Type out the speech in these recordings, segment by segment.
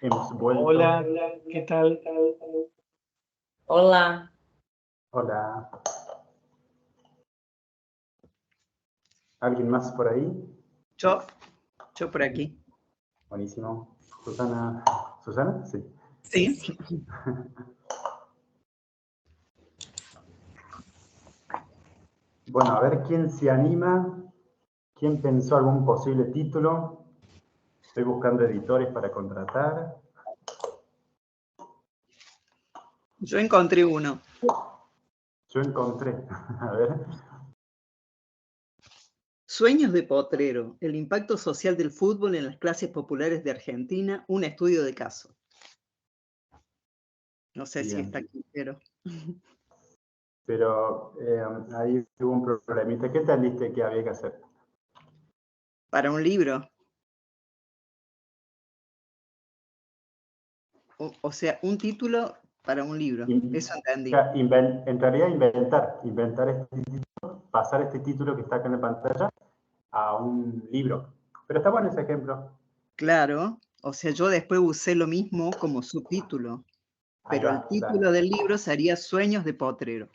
Hemos vuelto. Hola, ¿qué tal? Hola. Hola. ¿Alguien más por ahí? Yo por aquí. Buenísimo. Susana. ¿Susana? Sí. Sí. Bueno, a ver quién se anima. ¿Quién pensó algún posible título? Estoy buscando editores para contratar. Yo encontré uno. Yo encontré. A ver. Sueños de potrero. El impacto social del fútbol en las clases populares de Argentina. Un estudio de caso. No sé si está aquí, pero... Pero ahí hubo un problemita. ¿Qué entendiste que había que hacer? Para un libro. O sea, un título para un libro. Eso entendí. En realidad inventar este título, pasar este título que está acá en la pantalla a un libro. Pero está bueno ese ejemplo. Claro, o sea, yo después usé lo mismo como subtítulo, pero el título del libro sería Sueños de potrero,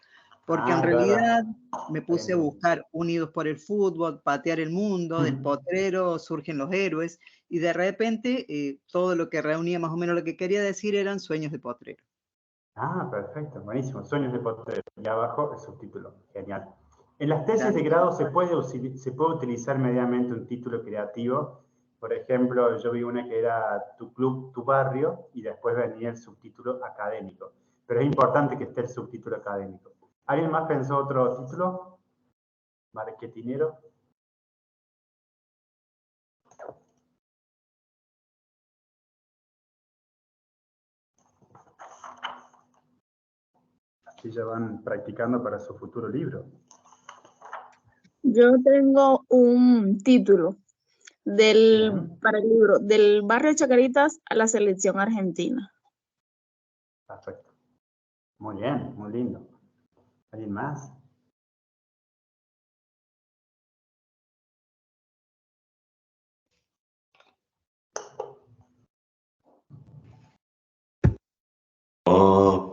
porque en realidad me puse a buscar Unidos por el fútbol, Patear el mundo, del potrero surgen los héroes, y de repente todo lo que reunía más o menos lo que quería decir eran Sueños de potrero. Ah, perfecto, buenísimo. Sueños de potrero. Y abajo el subtítulo. Genial. En las tesis de grado se puede utilizar medianamente un título creativo. Por ejemplo, yo vi una que era Tu club, tu barrio, y después venía el subtítulo académico. Pero es importante que esté el subtítulo académico. ¿Alguien más pensó otro título? Marketinero. Así ya van practicando para su futuro libro. Yo tengo un título para el libro, del barrio Chacaritas a la selección argentina. Perfecto. Muy bien, muy lindo. ¿Alguien más?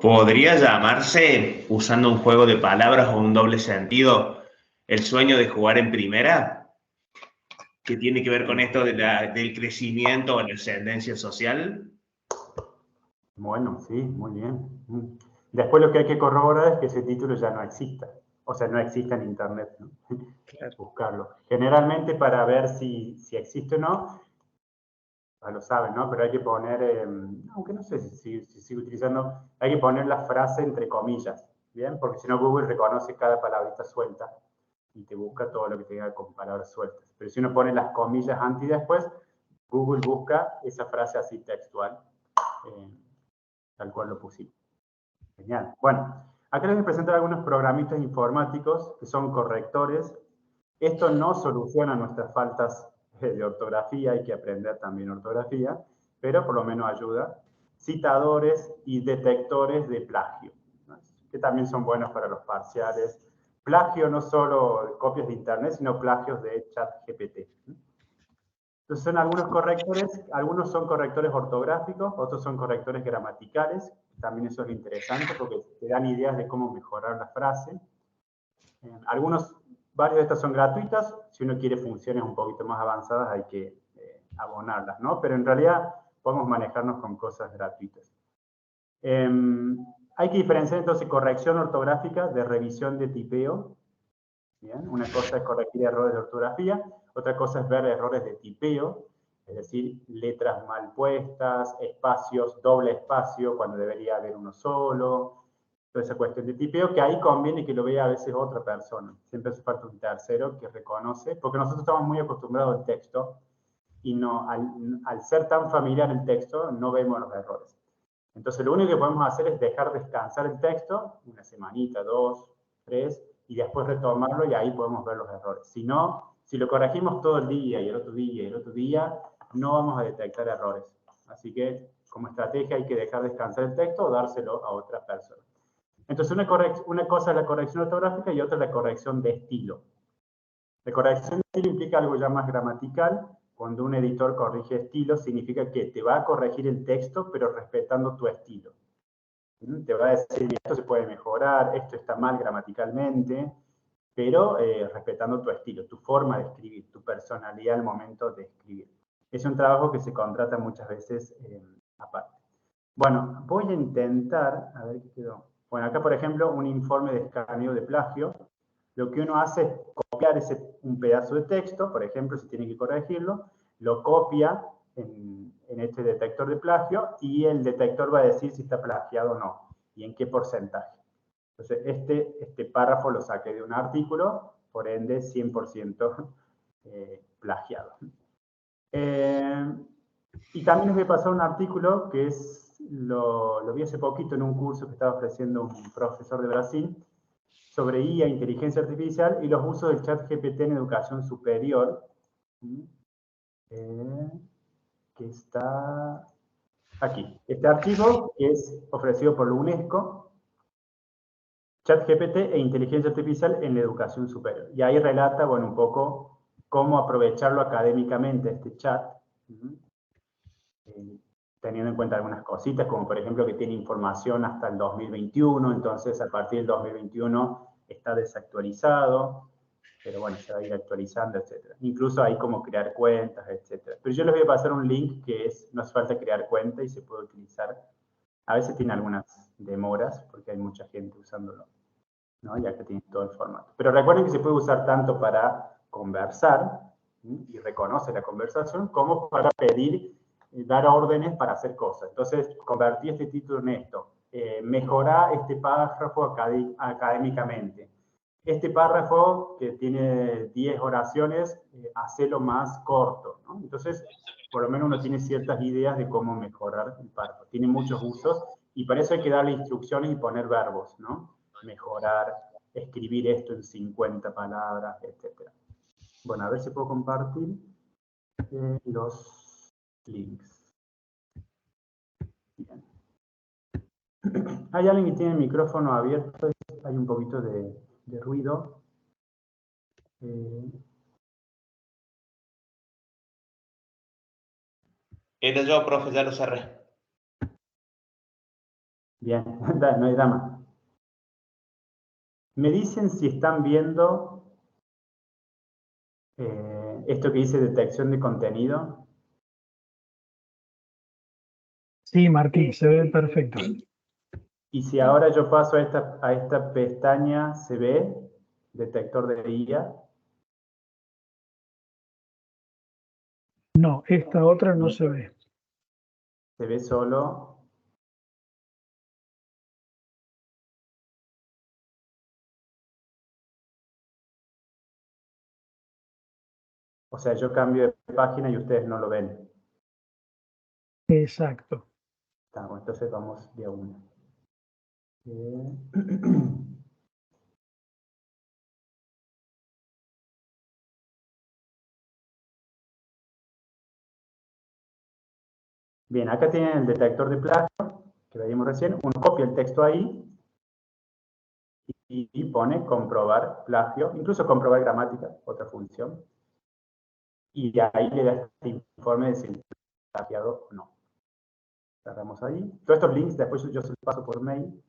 Podría llamarse, usando un juego de palabras o un doble sentido, el sueño de jugar en primera, que tiene que ver con esto del crecimiento o la ascendencia social. Bueno, sí, muy bien. Después lo que hay que corroborar es que ese título ya no exista. O sea, no exista en Internet, ¿no? Claro. Buscarlo. Generalmente para ver si existe o no, ya lo saben, ¿no? Pero hay que poner, aunque no sé si sigue utilizando, hay que poner la frase entre comillas, ¿bien? Porque si no Google reconoce cada palabrita suelta y te busca todo lo que tenga con palabras sueltas. Pero si uno pone las comillas antes y después, Google busca esa frase así textual, tal cual lo pusimos. Genial. Bueno, acá les voy a presentar algunos programitas informáticos que son correctores. Esto no soluciona nuestras faltas de ortografía, hay que aprender también ortografía, pero por lo menos ayuda. Citadores y detectores de plagio, ¿no? Que también son buenos para los parciales. Plagio no solo copias de internet, sino plagios de ChatGPT. Entonces son algunos correctores, algunos son correctores ortográficos, otros son correctores gramaticales, también eso es interesante porque te dan ideas de cómo mejorar la frase. Varias de estas son gratuitas, si uno quiere funciones un poquito más avanzadas hay que abonarlas, ¿no? Pero en realidad podemos manejarnos con cosas gratuitas. Hay que diferenciar entonces corrección ortográfica de revisión de tipeo. ¿Bien? Una cosa es corregir errores de ortografía, otra cosa es ver errores de tipeo, es decir, letras mal puestas, espacios, doble espacio cuando debería haber uno solo, toda esa cuestión de tipeo, que ahí conviene que lo vea a veces otra persona. Siempre hace falta un tercero que reconoce, porque nosotros estamos muy acostumbrados al texto y no, al ser tan familiar el texto no vemos los errores. Entonces lo único que podemos hacer es dejar descansar el texto, una semanita, 2, 3, y después retomarlo y ahí podemos ver los errores. Si no, si lo corregimos todo el día y el otro día y el otro día, no vamos a detectar errores. Así que como estrategia hay que dejar descansar el texto o dárselo a otra persona. Entonces una cosa es la corrección ortográfica y otra es la corrección de estilo. La corrección de estilo implica algo ya más gramatical, cuando un editor corrige estilo, significa que te va a corregir el texto, pero respetando tu estilo. Te va a decir, mira, esto se puede mejorar, esto está mal gramaticalmente, pero respetando tu estilo, tu forma de escribir, tu personalidad al momento de escribir. Es un trabajo que se contrata muchas veces aparte. Bueno, voy a intentar, a ver qué quedó. Bueno, acá por ejemplo, un informe de escaneo de plagio. Lo que uno hace es copiar un pedazo de texto, por ejemplo, si tiene que corregirlo, lo copia en este detector de plagio y el detector va a decir si está plagiado o no y en qué porcentaje. Entonces, este párrafo lo saqué de un artículo, por ende, 100% plagiado. Y también les voy a pasar un artículo que lo vi hace poquito en un curso que estaba ofreciendo un profesor de Brasil sobre IA, inteligencia artificial, y los usos del chat GPT en educación superior, que está aquí. Este archivo es ofrecido por la UNESCO, ChatGPT e inteligencia artificial en la educación superior. Y ahí relata, bueno, un poco cómo aprovecharlo académicamente, este chat, teniendo en cuenta algunas cositas, como por ejemplo que tiene información hasta el 2021, entonces a partir del 2021 está desactualizado, pero bueno, se va a ir actualizando, etc. Incluso hay como crear cuentas, etc. Pero yo les voy a pasar un link que no hace falta crear cuenta y se puede utilizar. A veces tiene algunas demoras porque hay mucha gente usándolo, ¿no? Ya que tiene todo el formato. Pero recuerden que se puede usar tanto para conversar, y reconoce la conversación, como para pedir, dar órdenes para hacer cosas. Entonces, convertí este título en esto. Mejorar este párrafo académicamente. Este párrafo que tiene 10 oraciones, hacelo más corto, ¿no? Entonces, por lo menos uno tiene ciertas ideas de cómo mejorar el párrafo. Tiene muchos usos y para eso hay que darle instrucciones y poner verbos, ¿no? Mejorar, escribir esto en 50 palabras, etc. Bueno, a ver si puedo compartir los links. Bien. Hay alguien que tiene el micrófono abierto, hay un poquito de ruido. Era yo, profe, ya lo cerré. Bien, no hay drama. Me dicen si están viendo esto que dice detección de contenido. Sí, Martín, se ve perfecto. Y si ahora yo paso a esta pestaña, ¿se ve? Detector de IA. No, esta otra no se ve. Se ve solo. O sea, yo cambio de página y ustedes no lo ven. Exacto. Bueno, entonces vamos de a uno. Bien, acá tienen el detector de plagio que veíamos recién. Uno copia el texto ahí y pone comprobar plagio, incluso comprobar gramática, otra función. Y de ahí le da este informe de si es plagiado o no. Cerramos ahí. Todos estos links después yo se los paso por mail.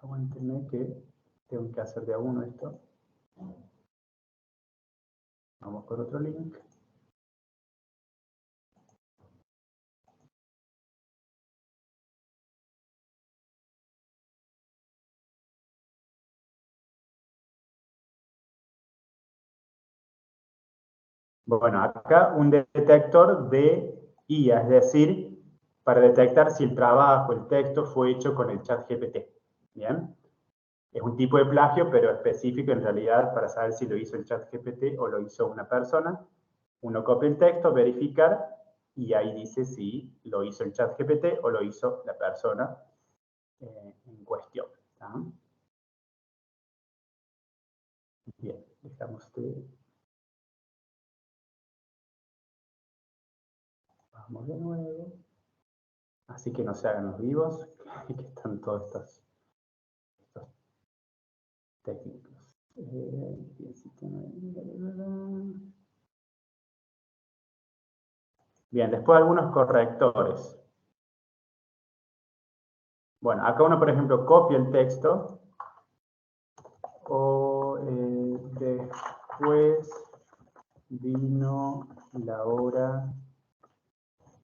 Aguántenme que tengo que hacer de a uno esto. Vamos por otro link. Bueno, acá un detector de IA, es decir, para detectar si el trabajo, el texto fue hecho con el chat GPT. ¿Bien? Es un tipo de plagio, pero específico en realidad para saber si lo hizo el chat GPT o lo hizo una persona. Uno copia el texto, verificar, y ahí dice si lo hizo el chat GPT o lo hizo la persona en cuestión. ¿Tá? Bien, dejamos de... Vamos de nuevo. Así que no se hagan los vivos, que están todos estos técnicos. Bien, después algunos correctores. Bueno, acá uno, por ejemplo, copia el texto. O después vino la hora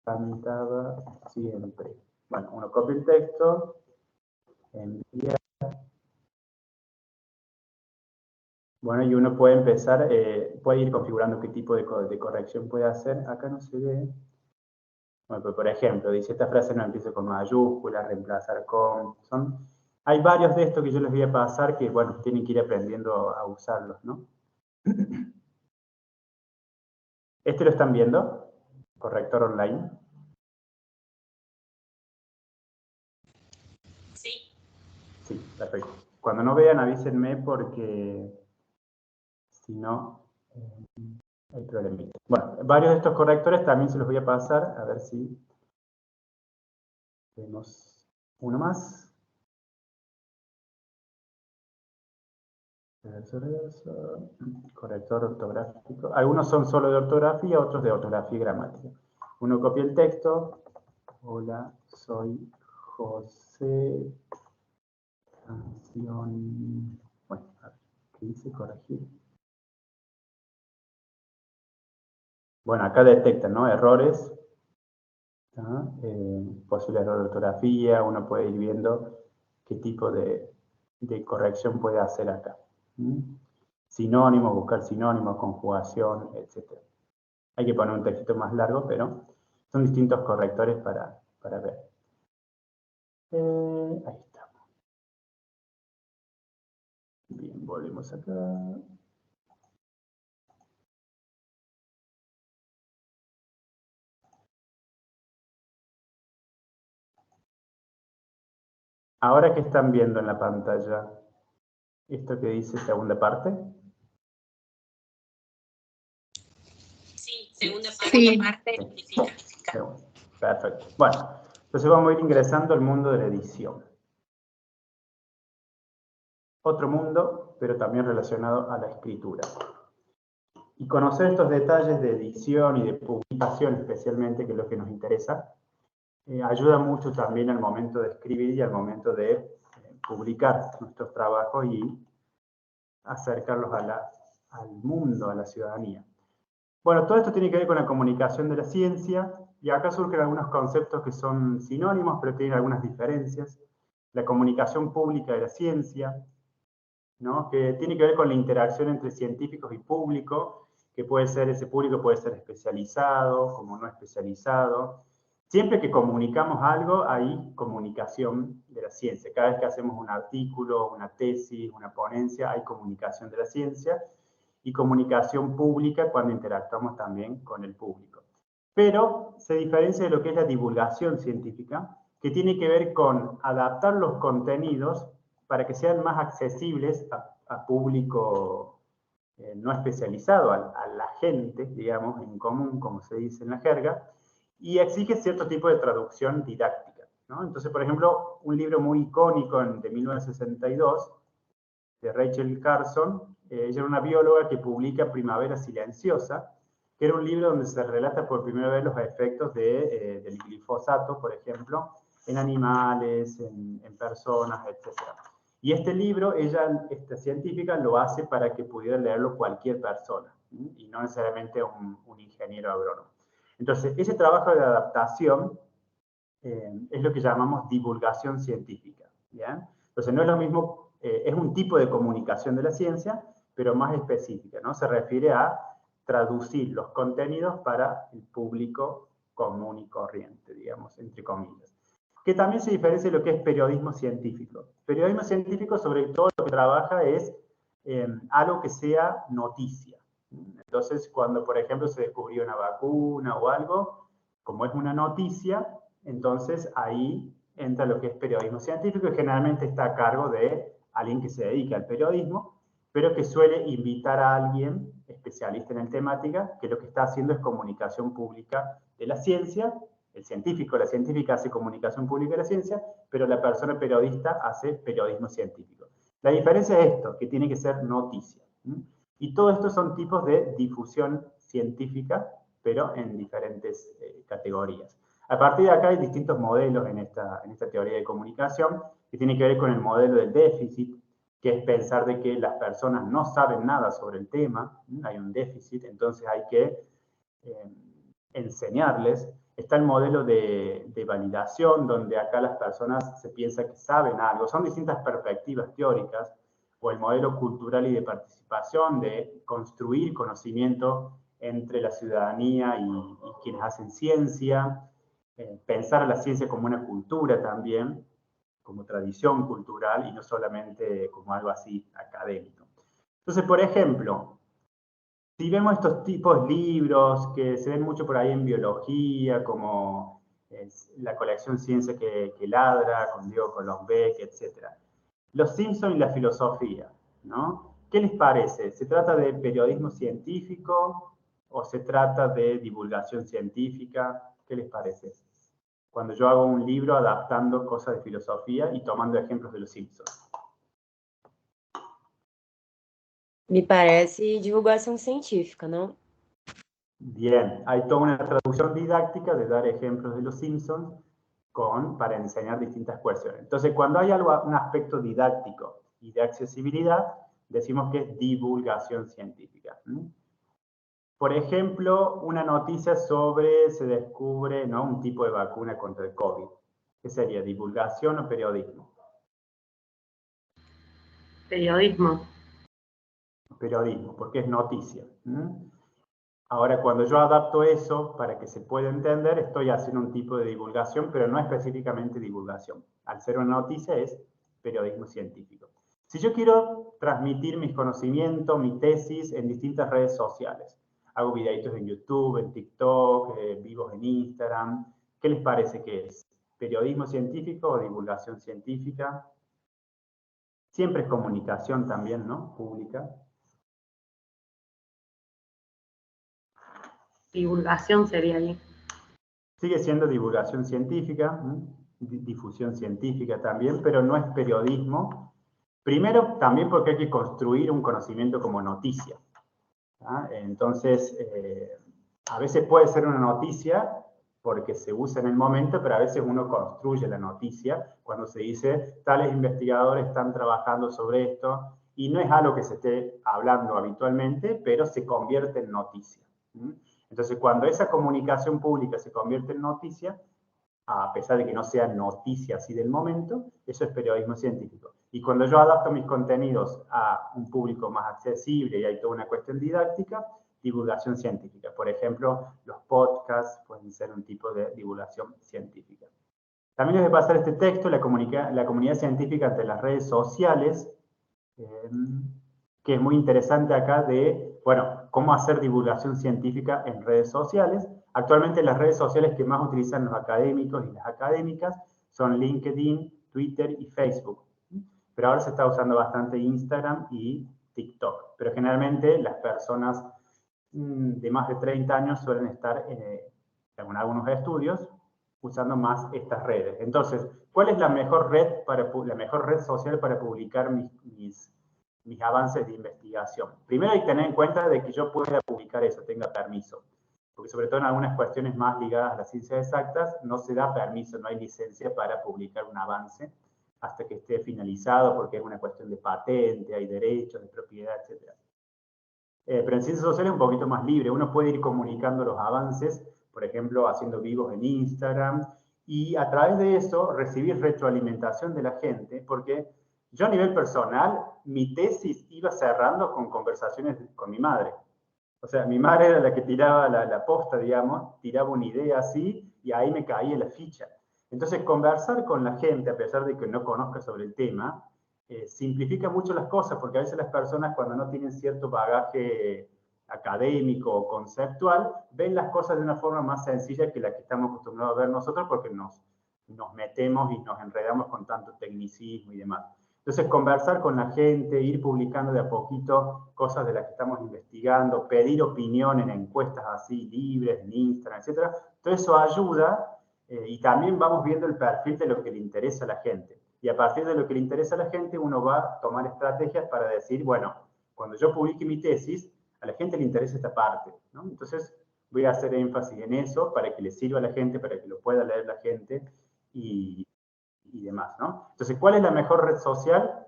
cantaba siempre. Bueno, uno copia el texto, envía. Bueno, y uno puede empezar, puede ir configurando qué tipo de corrección puede hacer. Acá no se ve. Bueno, pues por ejemplo, dice esta frase no empieza con mayúsculas, reemplazar con. Hay varios de estos que yo les voy a pasar que, bueno, tienen que ir aprendiendo a usarlos, ¿no? ¿Este lo están viendo? Corrector online. Sí. Sí, perfecto. Cuando no vean, avísenme porque si no, hay problemita. Bueno, varios de estos correctores también se los voy a pasar, a ver si vemos uno más. Corrector ortográfico. Algunos son solo de ortografía, otros de ortografía y gramática. Uno copia el texto. Hola, soy José. Canción. Bueno, a ver, ¿qué dice corregir? Bueno, acá detectan, ¿no? Errores. Posible error de ortografía. Uno puede ir viendo qué tipo de corrección puede hacer acá. Sinónimos, buscar sinónimos, conjugación, etc. Hay que poner un textito más largo, pero son distintos correctores para ver. Ahí estamos. Bien, volvemos acá. Ahora, ¿qué están viendo en la pantalla? ¿Esto que dice segunda parte? Sí, segunda parte. Perfecto. Bueno, entonces vamos a ir ingresando al mundo de la edición. Otro mundo, pero también relacionado a la escritura. Y conocer estos detalles de edición y de publicación, especialmente, que es lo que nos interesa, ayuda mucho también al momento de escribir y al momento de publicar nuestros trabajos y acercarlos al mundo, a la ciudadanía. Bueno, todo esto tiene que ver con la comunicación de la ciencia, y acá surgen algunos conceptos que son sinónimos, pero tienen algunas diferencias. La comunicación pública de la ciencia, ¿no? Que tiene que ver con la interacción entre científicos y público, que puede ser, ese público puede ser especializado, como no especializado. Siempre que comunicamos algo, hay comunicación de la ciencia. Cada vez que hacemos un artículo, una tesis, una ponencia, hay comunicación de la ciencia y comunicación pública cuando interactuamos también con el público. Pero se diferencia de lo que es la divulgación científica, que tiene que ver con adaptar los contenidos para que sean más accesibles a público no especializado, a la gente, digamos, en común, como se dice en la jerga, y exige cierto tipo de traducción didáctica, ¿no? Entonces, por ejemplo, un libro muy icónico de 1962, de Rachel Carson, ella era una bióloga que publica Primavera Silenciosa, que era un libro donde se relata por primera vez los efectos del glifosato, por ejemplo, en animales, en personas, etc. Y este libro, esta científica, lo hace para que pudiera leerlo cualquier persona, y no necesariamente un ingeniero agrónomo. Entonces, ese trabajo de adaptación es lo que llamamos divulgación científica, ¿ya? Entonces, no es lo mismo, es un tipo de comunicación de la ciencia, pero más específica, ¿no? Se refiere a traducir los contenidos para el público común y corriente, digamos, entre comillas. Que también se diferencia de lo que es periodismo científico. Periodismo científico, sobre todo, lo que trabaja es algo que sea noticia. Entonces, cuando, por ejemplo, se descubrió una vacuna o algo, como es una noticia, entonces ahí entra lo que es periodismo científico, y generalmente está a cargo de alguien que se dedica al periodismo, pero que suele invitar a alguien especialista en el temática, que lo que está haciendo es comunicación pública de la ciencia. El científico, la científica hace comunicación pública de la ciencia, pero la persona periodista hace periodismo científico. La diferencia es esto, que tiene que ser noticia. Y todo esto son tipos de difusión científica pero en diferentes categorías. A partir de acá hay distintos modelos en esta teoría de comunicación que tiene que ver con el modelo del déficit, que es pensar de que las personas no saben nada sobre el tema, hay un déficit, entonces hay que enseñarles. Está el modelo de validación, donde acá las personas se piensa que saben algo. Son distintas perspectivas teóricas, o el modelo cultural y de participación, de construir conocimiento entre la ciudadanía y quienes hacen ciencia, pensar a la ciencia como una cultura también, como tradición cultural y no solamente como algo así académico. Entonces, por ejemplo, si vemos estos tipos de libros que se ven mucho por ahí en biología, como la colección Ciencia que ladra, con Diego Colombek, etc. Los Simpson y la filosofía, ¿no? ¿Qué les parece? ¿Se trata de periodismo científico o se trata de divulgación científica? ¿Qué les parece? Cuando yo hago un libro adaptando cosas de filosofía y tomando ejemplos de los Simpsons. Me parece divulgação científica, ¿no? Bien, hay toda una traducción didáctica de dar ejemplos de los Simpsons para enseñar distintas cuestiones. Entonces, cuando hay un aspecto didáctico y de accesibilidad, decimos que es divulgación científica. Por ejemplo, una noticia se descubre, ¿no?, un tipo de vacuna contra el COVID. ¿Qué sería, divulgación o periodismo? Periodismo. Periodismo, porque es noticia. Ahora, cuando yo adapto eso para que se pueda entender, estoy haciendo un tipo de divulgación, pero no específicamente divulgación. Al ser una noticia es periodismo científico. Si yo quiero transmitir mis conocimientos, mi tesis en distintas redes sociales, hago videitos en YouTube, en TikTok, vivos en Instagram, ¿qué les parece que es? ¿Periodismo científico o divulgación científica? Siempre es comunicación también, ¿no? Pública. Divulgación sería ahí. Sigue siendo divulgación científica, difusión científica también, pero no es periodismo. Primero, también porque hay que construir un conocimiento como noticia. Entonces, a veces puede ser una noticia porque se usa en el momento, pero a veces uno construye la noticia cuando se dice, tales investigadores están trabajando sobre esto, y no es algo que se esté hablando habitualmente, pero se convierte en noticia. Entonces, cuando esa comunicación pública se convierte en noticia, a pesar de que no sea noticia así del momento, eso es periodismo científico. Y cuando yo adapto mis contenidos a un público más accesible y hay toda una cuestión didáctica, divulgación científica. Por ejemplo, los podcasts pueden ser un tipo de divulgación científica. También les voy a pasar este texto, la comunidad científica ante las redes sociales, que es muy interesante acá de, bueno, cómo hacer divulgación científica en redes sociales. Actualmente las redes sociales que más utilizan los académicos y las académicas son LinkedIn, Twitter y Facebook. Pero ahora se está usando bastante Instagram y TikTok. Pero generalmente las personas de más de 30 años suelen estar, según algunos estudios, usando más estas redes. Entonces, ¿cuál es la mejor red social para publicar mis avances de investigación? Primero hay que tener en cuenta de que yo pueda publicar eso, tenga permiso. Porque sobre todo en algunas cuestiones más ligadas a las ciencias exactas, no se da permiso, no hay licencia para publicar un avance hasta que esté finalizado, porque es una cuestión de patente, hay derechos de propiedad, etc. Pero en ciencias sociales es un poquito más libre. Uno puede ir comunicando los avances, por ejemplo, haciendo vivos en Instagram, y a través de eso recibir retroalimentación de la gente, porque yo a nivel personal, mi tesis iba cerrando con conversaciones con mi madre. O sea, mi madre era la que tiraba la posta, digamos, tiraba una idea así, y ahí me caía la ficha. Entonces, conversar con la gente, a pesar de que no conozca sobre el tema, simplifica mucho las cosas, porque a veces las personas, cuando no tienen cierto bagaje académico o conceptual, ven las cosas de una forma más sencilla que la que estamos acostumbrados a ver nosotros, porque nos metemos y nos enredamos con tanto tecnicismo y demás. Entonces, conversar con la gente, ir publicando de a poquito cosas de las que estamos investigando, pedir opinión en encuestas así libres, en Instagram, etc. Todo eso ayuda y también vamos viendo el perfil de lo que le interesa a la gente. Y a partir de lo que le interesa a la gente, uno va a tomar estrategias para decir, bueno, cuando yo publique mi tesis, a la gente le interesa esta parte, ¿no? Entonces, voy a hacer énfasis en eso para que le sirva a la gente, para que lo pueda leer la gente y demás, ¿no? Entonces, ¿cuál es la mejor red social?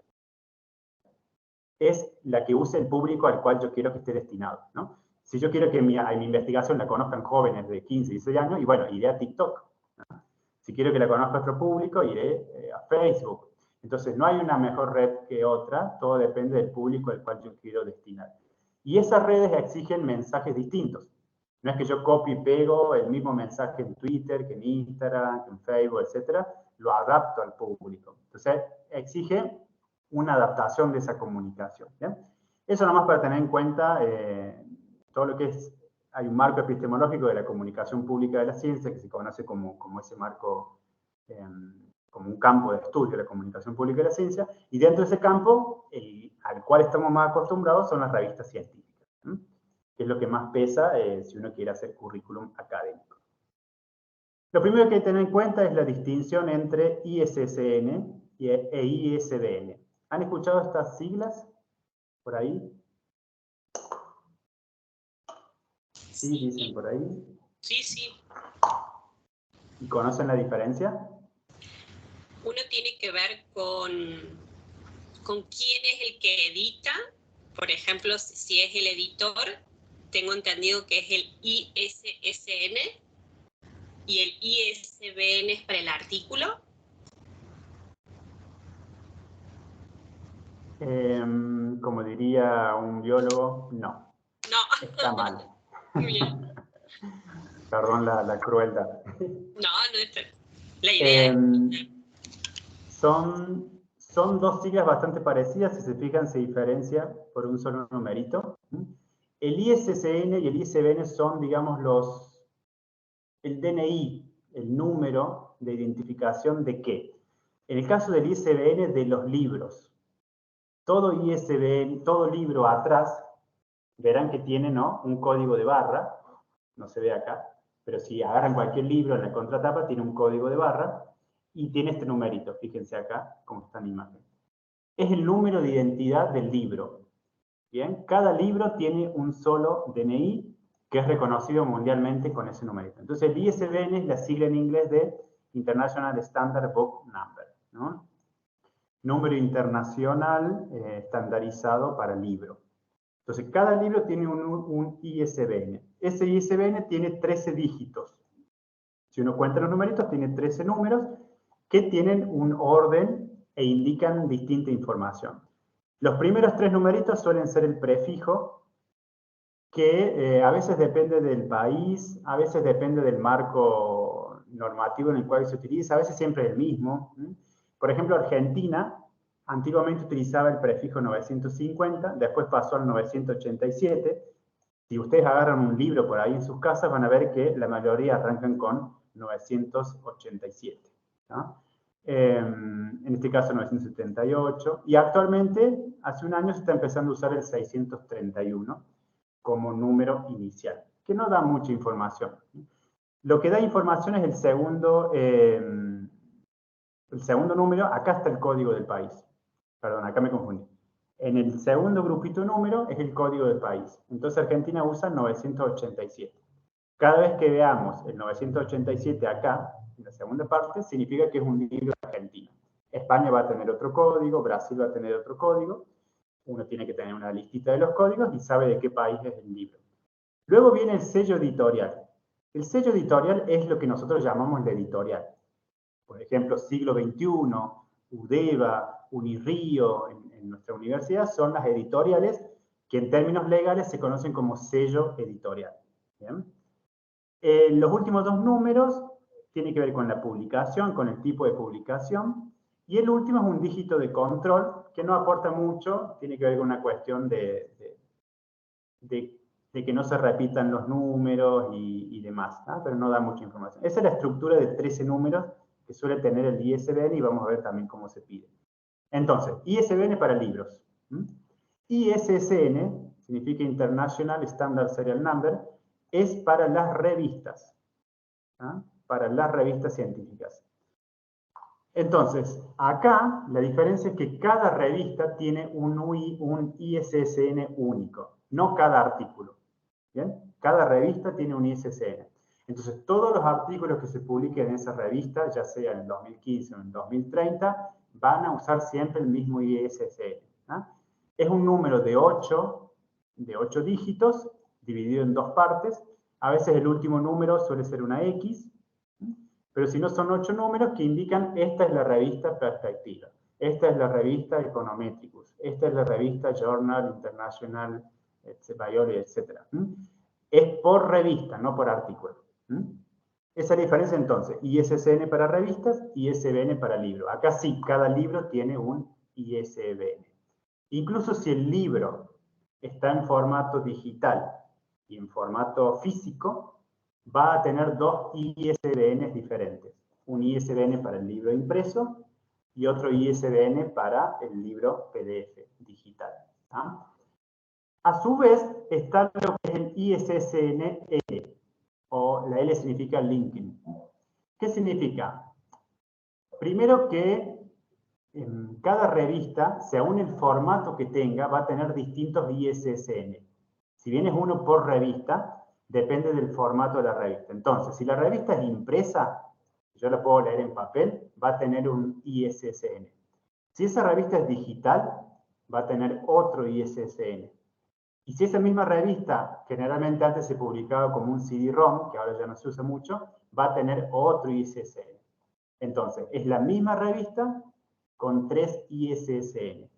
Es la que use el público al cual yo quiero que esté destinado, ¿no? Si yo quiero que mi investigación la conozcan jóvenes de 15, 16 años, y bueno, iré a TikTok, ¿no? Si quiero que la conozca otro público, iré a Facebook. Entonces, no hay una mejor red que otra, todo depende del público al cual yo quiero destinar. Y esas redes exigen mensajes distintos. No es que yo copio y pego el mismo mensaje en Twitter, que en Instagram, que en Facebook, etcétera, lo adapto al público. Entonces, exige una adaptación de esa comunicación, ¿bien? Eso nomás para tener en cuenta todo lo que es, hay un marco epistemológico de la comunicación pública de la ciencia, que se conoce como ese marco, como un campo de estudio de la comunicación pública de la ciencia, y dentro de ese campo, al cual estamos más acostumbrados, son las revistas científicas, que es lo que más pesa si uno quiere hacer currículum académico. Lo primero que hay que tener en cuenta es la distinción entre ISSN e ISBN. ¿Han escuchado estas siglas por ahí? Sí, dicen por ahí. Sí, sí. ¿Y conocen la diferencia? Uno tiene que ver con quién es el que edita. Por ejemplo, si es el editor, tengo entendido que es el ISSN y el ISBN es para el artículo. Como diría un biólogo, no. No. Está mal. Muy bien. Perdón la crueldad. No es la idea. Son dos siglas bastante parecidas, si se fijan se diferencia por un solo numerito. El ISSN y el ISBN son, digamos, el DNI, el número de identificación de qué. En el caso del ISBN, de los libros. Todo ISBN, todo libro atrás, verán que tiene, ¿no?, un código de barra, no se ve acá, pero si agarran cualquier libro en la contratapa, tiene un código de barra y tiene este numerito, fíjense acá cómo está en la imagen. Es el número de identidad del libro. Bien, cada libro tiene un solo DNI que es reconocido mundialmente con ese numerito. Entonces el ISBN es la sigla en inglés de International Standard Book Number, ¿no? Número internacional estandarizado para libro. Entonces, cada libro tiene un ISBN. Ese ISBN tiene 13 dígitos. Si uno cuenta los numeritos, tiene 13 números que tienen un orden e indican distinta información. Los primeros 3 numeritos suelen ser el prefijo, que a veces depende del país, a veces depende del marco normativo en el cual se utiliza, a veces siempre es el mismo. Por ejemplo, Argentina antiguamente utilizaba el prefijo 950, después pasó al 987. Si ustedes agarran un libro por ahí en sus casas, van a ver que la mayoría arrancan con 987, ¿no? En este caso 978, y actualmente, hace un año, se está empezando a usar el 631 como número inicial, que no da mucha información. Lo que da información es el segundo número. Acá está el código del país. Perdón, acá me confundí. En el segundo grupito número es el código del país. Entonces Argentina usa 987. Cada vez que veamos el 987 acá, en la segunda parte, significa que es un libro argentino. España va a tener otro código, Brasil va a tener otro código. Uno tiene que tener una listita de los códigos y sabe de qué país es el libro. Luego viene el sello editorial. El sello editorial es lo que nosotros llamamos la editorial. Por ejemplo, Siglo XXI, UDEVA, Unirrío, en nuestra universidad, son las editoriales que en términos legales se conocen como sello editorial. ¿Bien? Los últimos 2 números tienen que ver con la publicación, con el tipo de publicación, y el último es un dígito de control que no aporta mucho, tiene que ver con una cuestión de que no se repitan los números y demás, ¿no? Pero no da mucha información. Esa es la estructura de 13 números que suele tener el ISBN y vamos a ver también cómo se pide. Entonces, ISBN para libros. ISSN, significa International Standard Serial Number, es para las revistas, ¿ah? Para las revistas científicas. Entonces, acá la diferencia es que cada revista tiene un ISSN único, no cada artículo. ¿Bien? Cada revista tiene un ISSN. Entonces, todos los artículos que se publiquen en esa revista, ya sea en el 2015 o en el 2030, van a usar siempre el mismo ISSN. ¿Ah? Es un número de 8 dígitos, dividido en 2 partes. A veces el último número suele ser una X, pero si no son 8 números que indican esta es la revista Perspectiva, esta es la revista Econometricus, esta es la revista Journal International Biology, etc. Es por revista, no por artículo. Esa es la diferencia entonces, ISSN para revistas y ISBN para libro. Acá sí, cada libro tiene un ISBN. Incluso si el libro está en formato digital y en formato físico, va a tener 2 ISBN diferentes. Un ISBN para el libro impreso y otro ISBN para el libro PDF digital. ¿Ah? A su vez, está lo que es el ISSN-L, o la L significa linking. ¿Qué significa? Primero que en cada revista, según el formato que tenga, va a tener distintos ISSN. Si bien es uno por revista, depende del formato de la revista. Entonces, si la revista es impresa, yo la puedo leer en papel, va a tener un ISSN. Si esa revista es digital, va a tener otro ISSN. Y si esa misma revista, generalmente antes se publicaba como un CD-ROM, que ahora ya no se usa mucho, va a tener otro ISSN. Entonces, es la misma revista con 3 ISSN.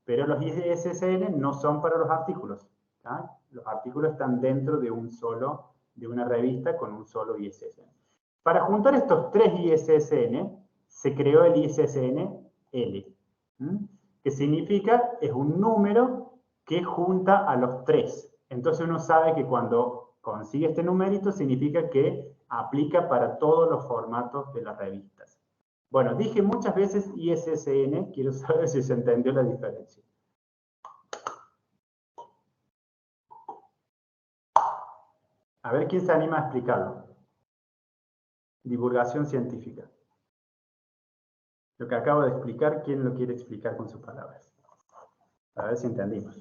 Pero los ISSN no son para los artículos. ¿Ah? Los artículos están dentro de una revista con un solo ISSN. Para juntar estos 3 ISSN, se creó el ISSN-L, que significa, es un número que junta a los 3. Entonces uno sabe que cuando consigue este numerito, significa que aplica para todos los formatos de las revistas. Bueno, dije muchas veces ISSN, quiero saber si se entendió la diferencia. A ver quién se anima a explicarlo. Divulgación científica. Lo que acabo de explicar, ¿quién lo quiere explicar con sus palabras? A ver si entendimos.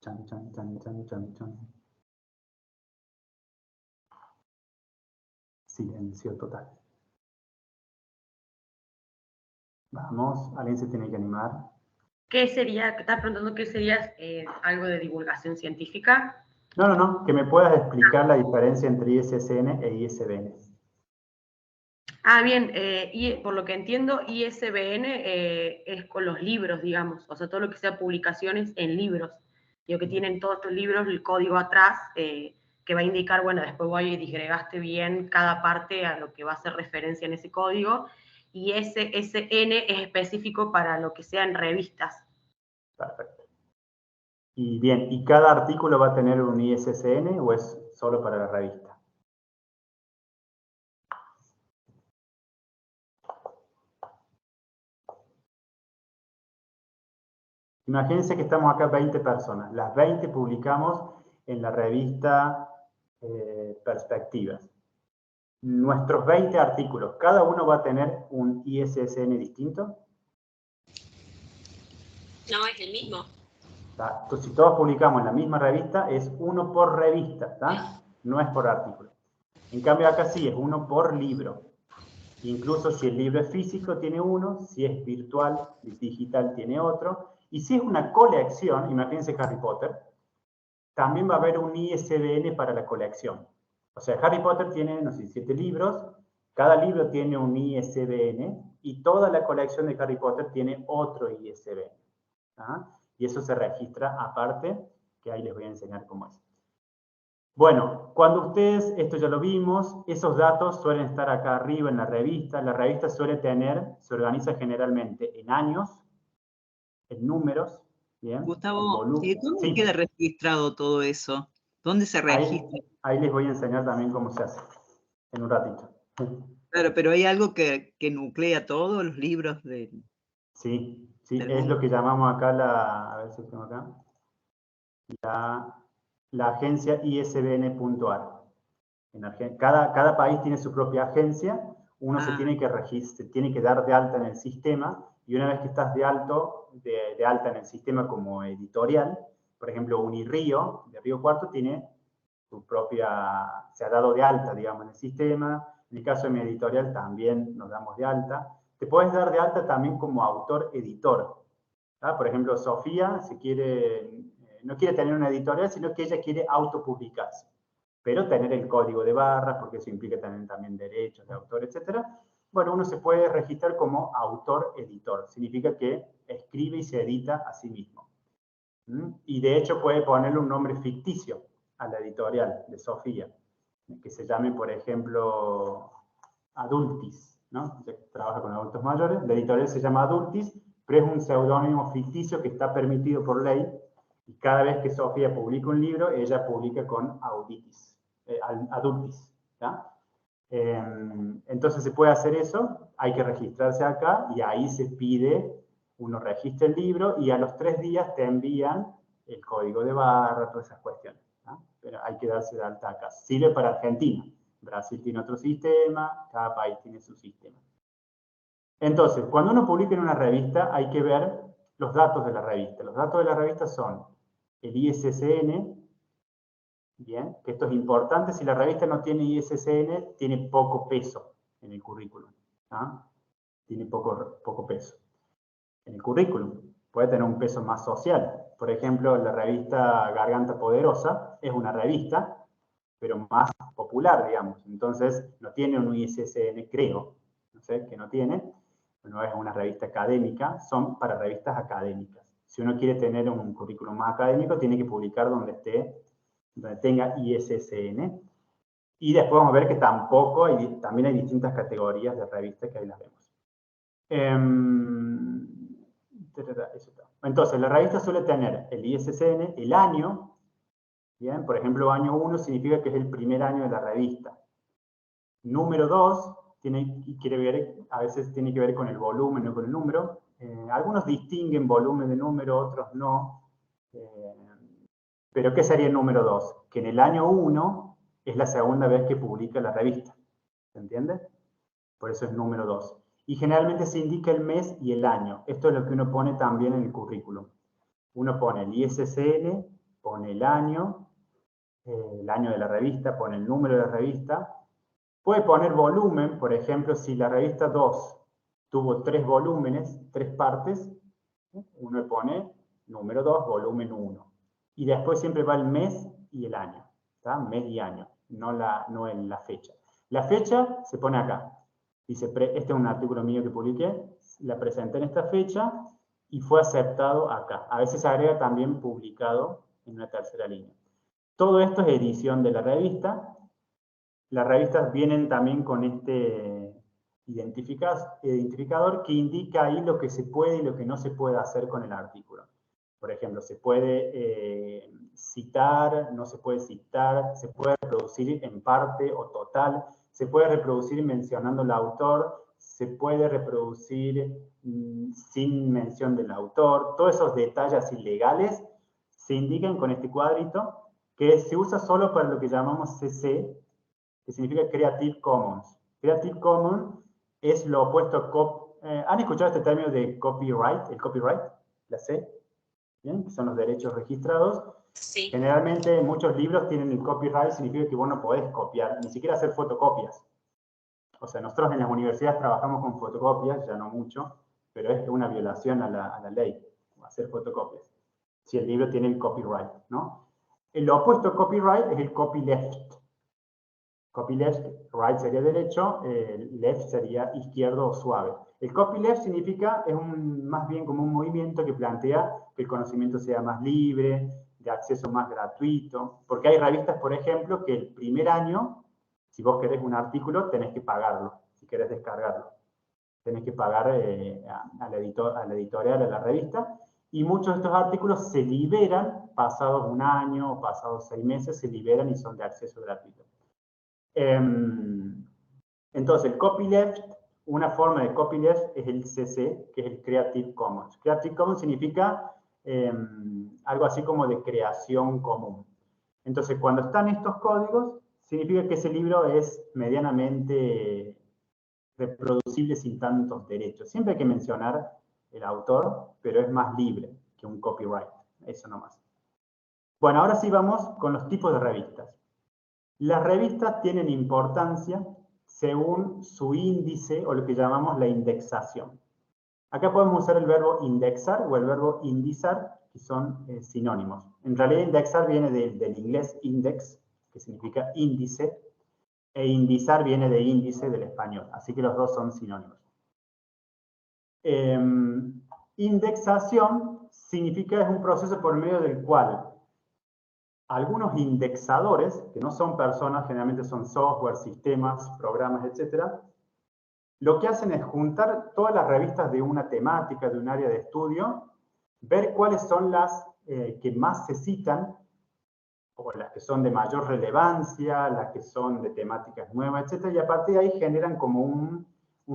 Chan, chan, chan, chan, chan, chan. Silencio total. Vamos, alguien se tiene que animar. ¿Qué sería, estás preguntando qué sería algo de divulgación científica? No, que me puedas explicar la diferencia entre ISSN e ISBN. Ah, bien, y por lo que entiendo, ISBN es con los libros, digamos, o sea, todo lo que sea publicaciones en libros. Digo que tienen todos estos libros, el código atrás, que va a indicar, bueno, después vos disgregaste bien cada parte a lo que va a hacer referencia en ese código, y ISSN es específico para lo que sea en revistas. Perfecto. Y bien, ¿y cada artículo va a tener un ISSN o es solo para la revista? Imagínense que estamos acá 20 personas. Las 20 publicamos en la revista Perspectivas. Nuestros 20 artículos, ¿cada uno va a tener un ISSN distinto? No, es el mismo. Entonces, si todos publicamos en la misma revista, es uno por revista, ¿está? No es por artículo. En cambio, acá sí, es uno por libro. Incluso si el libro es físico, tiene uno. Si es virtual, digital, tiene otro. Y si es una colección, imagínense Harry Potter, también va a haber un ISBN para la colección. O sea, Harry Potter tiene, no sé, 7 libros. Cada libro tiene un ISBN y toda la colección de Harry Potter tiene otro ISBN. ¿Ah? Y eso se registra aparte, que ahí les voy a enseñar cómo es. Bueno, cuando ustedes, esto ya lo vimos, esos datos suelen estar acá arriba en la revista. La revista suele tener, se organiza generalmente en años, en números, ¿bien? Gustavo, ¿dónde queda registrado todo eso? ¿Dónde se registra? Ahí les voy a enseñar también cómo se hace, en un ratito. Claro, pero hay algo que nuclea todos los libros de... Sí, es lo que llamamos acá a ver si tengo acá, la agencia ISBN.ar. Cada país tiene su propia agencia, uno se tiene que dar de alta en el sistema y una vez que estás de alta en el sistema como editorial, por ejemplo, Unirío, de Río Cuarto, tiene su propia, se ha dado de alta, digamos, en el sistema. En el caso de mi editorial también nos damos de alta. Te puedes dar de alta también como autor-editor. Por ejemplo, Sofía no quiere tener una editorial, sino que ella quiere autopublicarse, pero tener el código de barras, porque eso implica tener también derechos de autor, etc. Bueno, uno se puede registrar como autor-editor. Significa que escribe y se edita a sí mismo. Y de hecho puede ponerle un nombre ficticio a la editorial de Sofía, que se llame, por ejemplo, Adultis, ¿no? Trabaja con adultos mayores. La editorial se llama Adultis, pero es un seudónimo ficticio que está permitido por ley, y cada vez que Sofía publica un libro, ella publica con Adultis. ¿Ya? Entonces se puede hacer eso, hay que registrarse acá, y ahí se pide, uno registra el libro, y a los 3 días te envían el código de barra, todas esas cuestiones. ¿No? Pero hay que darse de alta acá. Sirve para Argentina. Brasil tiene otro sistema, cada país tiene su sistema. Entonces, cuando uno publica en una revista, hay que ver los datos de la revista. Los datos de la revista son el ISSN, bien, que esto es importante. Si la revista no tiene ISSN, tiene poco peso en el currículum. ¿Ah? Tiene poco peso en el currículum. Puede tener un peso más social. Por ejemplo, la revista Garganta Poderosa es una revista, pero más popular, digamos. Entonces, no tiene un ISSN, creo. No sé, que no tiene. No es una revista académica, son para revistas académicas. Si uno quiere tener un currículum más académico, tiene que publicar donde tenga ISSN. Y después vamos a ver que también hay distintas categorías de revistas que ahí las vemos. Entonces, la revista suele tener el ISSN, el año, ¿bien? Por ejemplo, año 1 significa que es el primer año de la revista. Número 2 a veces tiene que ver con el volumen o con el número. Algunos distinguen volumen de número, otros no. Pero ¿qué sería el número 2? Que en el año 1 es la segunda vez que publica la revista. ¿Se entiende? Por eso es número 2. Y generalmente se indica el mes y el año. Esto es lo que uno pone también en el currículum. Uno pone el ISSN, pone el año de la revista, pone el número de la revista. Puede poner volumen, por ejemplo, si la revista 2 tuvo 3 volúmenes, 3 partes, uno pone número 2, volumen 1. Y después siempre va el mes y el año, ¿tá? Mes y año, no en la fecha. La fecha se pone acá. Dice, este es un artículo mío que publiqué, la presenté en esta fecha y fue aceptado acá. A veces se agrega también publicado en una tercera línea. Todo esto es edición de la revista. Las revistas vienen también con este identificador que indica ahí lo que se puede y lo que no se puede hacer con el artículo. Por ejemplo, se puede citar, no se puede citar, se puede reproducir en parte o total, se puede reproducir mencionando al autor, se puede reproducir sin mención del autor. Todos esos detalles ilegales se indican con este cuadrito que se usa solo para lo que llamamos CC, que significa Creative Commons. Creative Commons es lo opuesto a ¿han escuchado este término de copyright? El copyright, la C, ¿bien? Que son los derechos registrados. Sí. Generalmente muchos libros tienen el copyright, significa que vos no podés copiar, ni siquiera hacer fotocopias. O sea, nosotros en las universidades trabajamos con fotocopias, ya no mucho, pero es una violación a la ley, hacer fotocopias, si el libro tiene el copyright, ¿no? El opuesto a copyright es el copyleft. Copyleft, right sería derecho, left sería izquierdo o suave. El copyleft significa, es más bien como un movimiento que plantea que el conocimiento sea más libre, de acceso más gratuito, porque hay revistas, por ejemplo, que el primer año, si vos querés un artículo, tenés que pagarlo, si querés descargarlo. Tenés que pagar a la editorial, a la revista, y muchos de estos artículos se liberan, pasados un año o pasados 6 meses, se liberan y son de acceso gratuito. Entonces, el copyleft, una forma de copyleft es el CC, que es el Creative Commons. Creative Commons significa algo así como de creación común. Entonces, cuando están estos códigos, significa que ese libro es medianamente reproducible sin tantos derechos. Siempre hay que mencionar el autor, pero es más libre que un copyright, eso nomás. Bueno, ahora sí vamos con los tipos de revistas. Las revistas tienen importancia según su índice o lo que llamamos la indexación. Acá podemos usar el verbo indexar o el verbo indizar, que son sinónimos. En realidad indexar viene del inglés index, que significa índice, e indizar viene de índice del español, así que los dos son sinónimos. Indexación significa es un proceso por medio del cual algunos indexadores, que no son personas, generalmente son software, sistemas, programas, etc., lo que hacen es juntar todas las revistas de una temática, de un área de estudio, ver cuáles son las que más se citan, o las que son de mayor relevancia, las que son de temáticas nuevas, etc., y a partir de ahí generan como un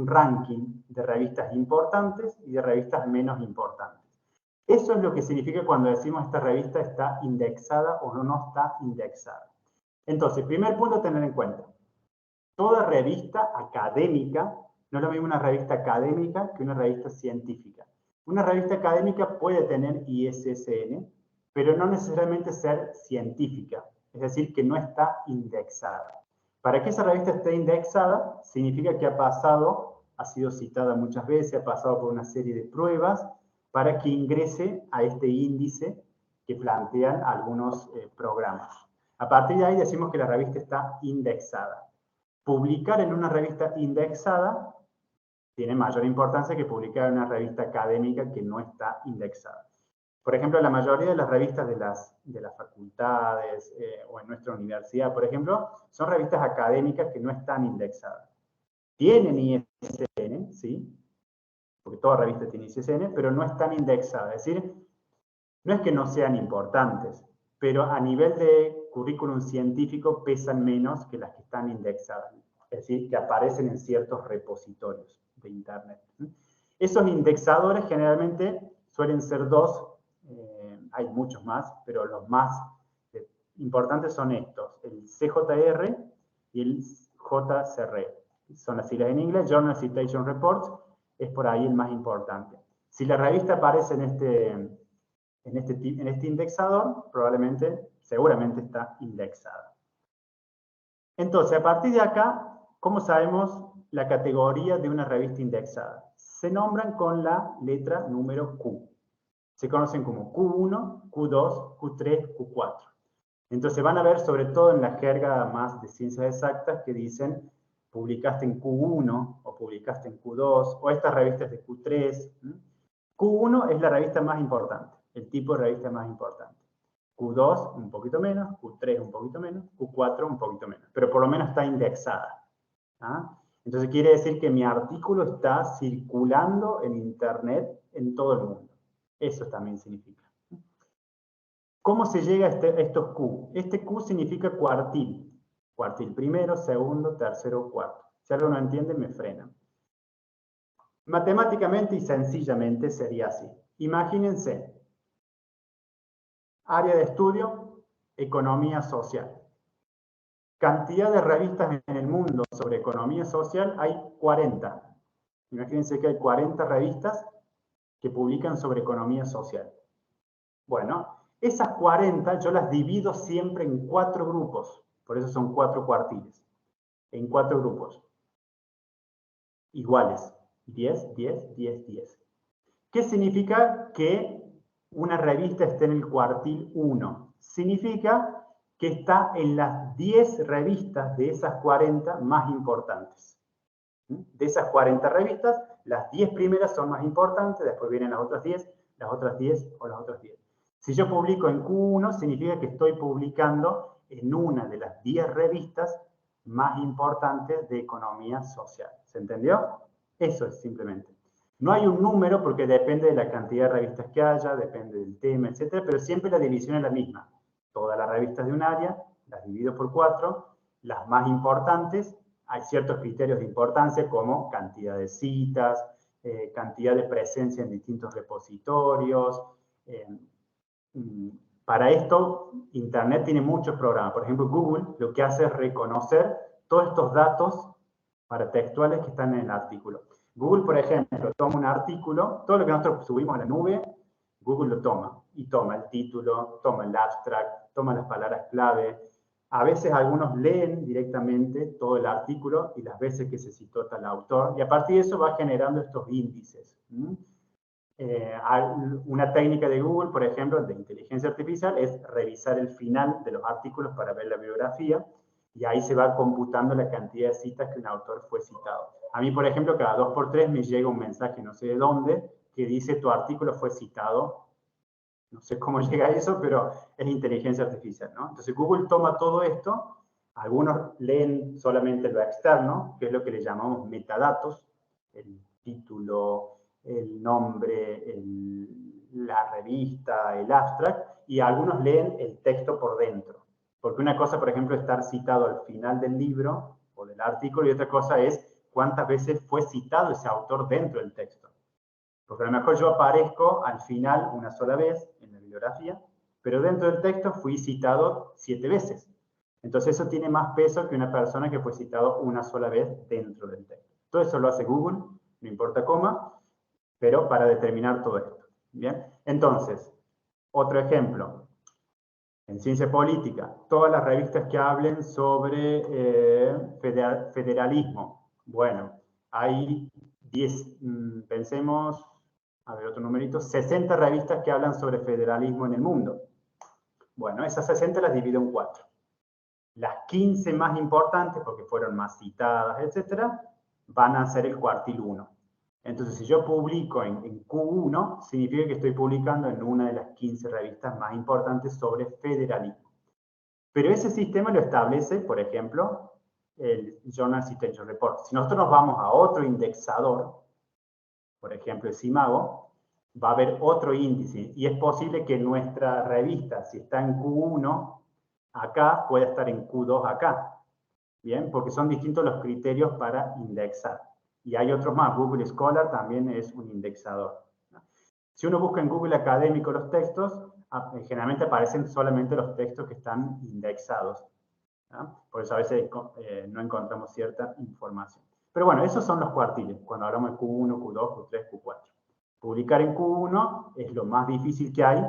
ranking de revistas importantes y de revistas menos importantes. Eso es lo que significa cuando decimos esta revista está indexada o no está indexada. Entonces, primer punto a tener en cuenta. Toda revista académica, no es lo mismo una revista académica que una revista científica. Una revista académica puede tener ISSN, pero no necesariamente ser científica, es decir, que no está indexada. Para que esa revista esté indexada, significa que ha sido citada muchas veces, ha pasado por una serie de pruebas para que ingrese a este índice que plantean algunos programas. A partir de ahí decimos que la revista está indexada. Publicar en una revista indexada tiene mayor importancia que publicar en una revista académica que no está indexada. Por ejemplo, la mayoría de las revistas de las facultades o en nuestra universidad, por ejemplo, son revistas académicas que no están indexadas. Tienen ISSN, ¿sí? Porque toda revista tiene ISSN, pero no están indexadas. Es decir, no es que no sean importantes, pero a nivel de currículum científico pesan menos que las que están indexadas. Es decir, que aparecen en ciertos repositorios de Internet. Esos indexadores generalmente suelen ser dos, hay muchos más, pero los más importantes son estos, el CJR y el JCR. Son las siglas en inglés, Journal Citation Reports, es por ahí el más importante. Si la revista aparece en este indexador, seguramente está indexada. Entonces, a partir de acá, ¿cómo sabemos la categoría de una revista indexada? Se nombran con la letra número Q. Se conocen como Q1, Q2, Q3, Q4. Entonces van a ver, sobre todo en la jerga más de ciencias exactas, que dicen publicaste en Q1 o publicaste en Q2 o estas revistas de Q3. Q1 es la revista más importante, el tipo de revista más importante. Q2 un poquito menos, Q3 un poquito menos, Q4 un poquito menos, pero por lo menos está indexada. ¿Ah? Entonces quiere decir que mi artículo está circulando en Internet en todo el mundo. Eso también significa. ¿Cómo se llega a estos Q? Este Q significa cuartil. Cuartil primero, segundo, tercero, cuarto. Si algo no entiende, me frenan. Matemáticamente y sencillamente sería así. Imagínense, área de estudio, economía social. Cantidad de revistas en el mundo sobre economía social, hay 40. Imagínense que hay 40 revistas que publican sobre economía social. Bueno, esas 40 yo las divido siempre en 4 grupos. Por eso son 4 cuartiles. En 4 grupos. Iguales. 10, 10, 10, 10. ¿Qué significa que una revista esté en el cuartil 1? Significa que está en las 10 revistas de esas 40 más importantes. De esas 40 revistas, las 10 primeras son más importantes, después vienen las otras 10 o las otras 10. Si yo publico en Q1, significa que estoy publicando en una de las 10 revistas más importantes de economía social. ¿Se entendió? Eso es simplemente. No hay un número porque depende de la cantidad de revistas que haya, depende del tema, etc. Pero siempre la división es la misma. Todas las revistas de un área, las divido por 4. Las más importantes, hay ciertos criterios de importancia como cantidad de citas, cantidad de presencia en distintos repositorios. Para esto, Internet tiene muchos programas. Por ejemplo, Google lo que hace es reconocer todos estos datos paratextuales que están en el artículo. Google, por ejemplo, toma un artículo, todo lo que nosotros subimos a la nube, Google lo toma. Y toma el título, toma el abstract, toma las palabras clave. A veces algunos leen directamente todo el artículo y las veces que se citó tal autor. Y a partir de eso va generando estos índices. Una técnica de Google, por ejemplo, de inteligencia artificial, es revisar el final de los artículos para ver la bibliografía, y ahí se va computando la cantidad de citas que un autor fue citado. A mí, por ejemplo, cada 2x3 me llega un mensaje, no sé de dónde, que dice tu artículo fue citado. No sé cómo llega a eso, pero es inteligencia artificial, ¿no? Entonces Google toma todo esto, algunos leen solamente lo externo, que es lo que le llamamos metadatos, el título, el nombre, la revista, el abstract, y algunos leen el texto por dentro. Porque una cosa, por ejemplo, es estar citado al final del libro o del artículo, y otra cosa es cuántas veces fue citado ese autor dentro del texto. Porque a lo mejor yo aparezco al final una sola vez en la bibliografía, pero dentro del texto fui citado 7 veces. Entonces eso tiene más peso que una persona que fue citado una sola vez dentro del texto. Todo eso lo hace Google, no importa cómo, pero para determinar todo esto. ¿Bien? Entonces, otro ejemplo. En ciencia política, todas las revistas que hablen sobre federalismo. Bueno, hay 10, pensemos, a ver otro numerito, 60 revistas que hablan sobre federalismo en el mundo. Bueno, esas 60 las divido en 4. Las 15 más importantes, porque fueron más citadas, etcétera, van a ser el cuartil 1. Entonces, si yo publico en Q1, significa que estoy publicando en una de las 15 revistas más importantes sobre federalismo. Pero ese sistema lo establece, por ejemplo, el Journal Citation Report. Si nosotros nos vamos a otro indexador, por ejemplo, el Simago, va a haber otro índice. Y es posible que nuestra revista, si está en Q1 acá, pueda estar en Q2 acá. ¿Bien? Porque son distintos los criterios para indexar. Y hay otros más. Google Scholar también es un indexador. Si uno busca en Google Académico los textos, generalmente aparecen solamente los textos que están indexados. Por eso a veces no encontramos cierta información. Pero bueno, esos son los cuartiles, cuando hablamos de Q1, Q2, Q3, Q4. Publicar en Q1 es lo más difícil que hay,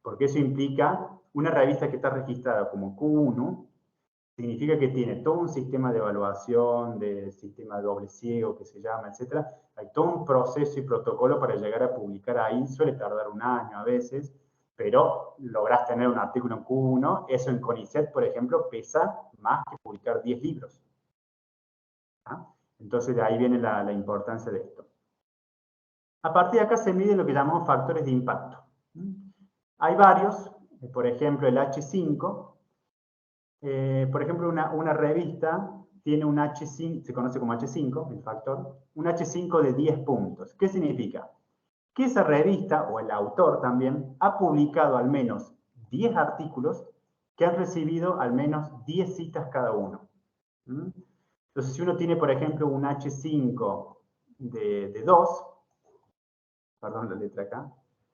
porque eso implica una revista que está registrada como Q1, significa que tiene todo un sistema de evaluación, de sistema de doble ciego que se llama, etc. Hay todo un proceso y protocolo para llegar a publicar ahí, suele tardar un año a veces, pero lográs tener un artículo en Q1, eso en CONICET, por ejemplo, pesa más que publicar 10 libros. Entonces de ahí viene la importancia de esto. A partir de acá se miden lo que llamamos factores de impacto. Hay varios, por ejemplo el H5, por ejemplo, una revista tiene un H5, se conoce como H5, el factor, un H5 de 10 puntos. ¿Qué significa? Que esa revista, o el autor también, ha publicado al menos 10 artículos que han recibido al menos 10 citas cada uno. Entonces, si uno tiene, por ejemplo, un H5 de 2, perdón la letra acá,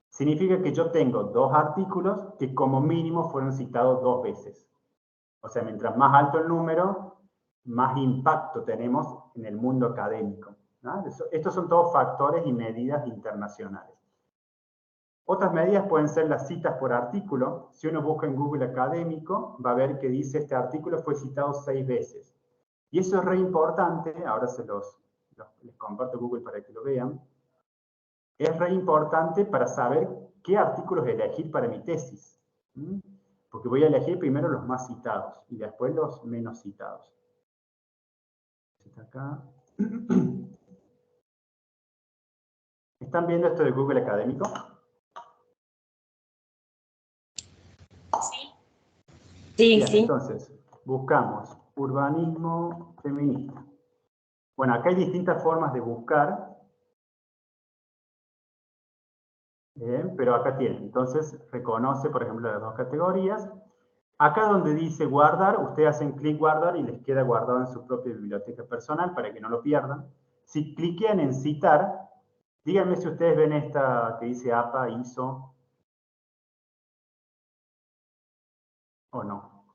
significa que yo tengo 2 artículos que como mínimo fueron citados 2 veces. O sea, mientras más alto el número, más impacto tenemos en el mundo académico, ¿no? Estos son todos factores y medidas internacionales. Otras medidas pueden ser las citas por artículo. Si uno busca en Google Académico, va a ver que dice este artículo fue citado 6 veces. Y eso es re importante, ahora les comparto Google para que lo vean. Es re importante para saber qué artículos elegir para mi tesis. Porque voy a elegir primero los más citados y después los menos citados. Está acá. ¿Están viendo esto de Google Académico? Sí. Sí, Bien, sí. entonces, buscamos urbanismo feminista. Bueno, acá hay distintas formas de buscar. Pero acá tienen. Entonces, reconoce, por ejemplo, las 2 categorías. Acá donde dice guardar, ustedes hacen clic guardar y les queda guardado en su propia biblioteca personal para que no lo pierdan. Si cliquean en citar, díganme si ustedes ven esta que dice APA, ISO, o no.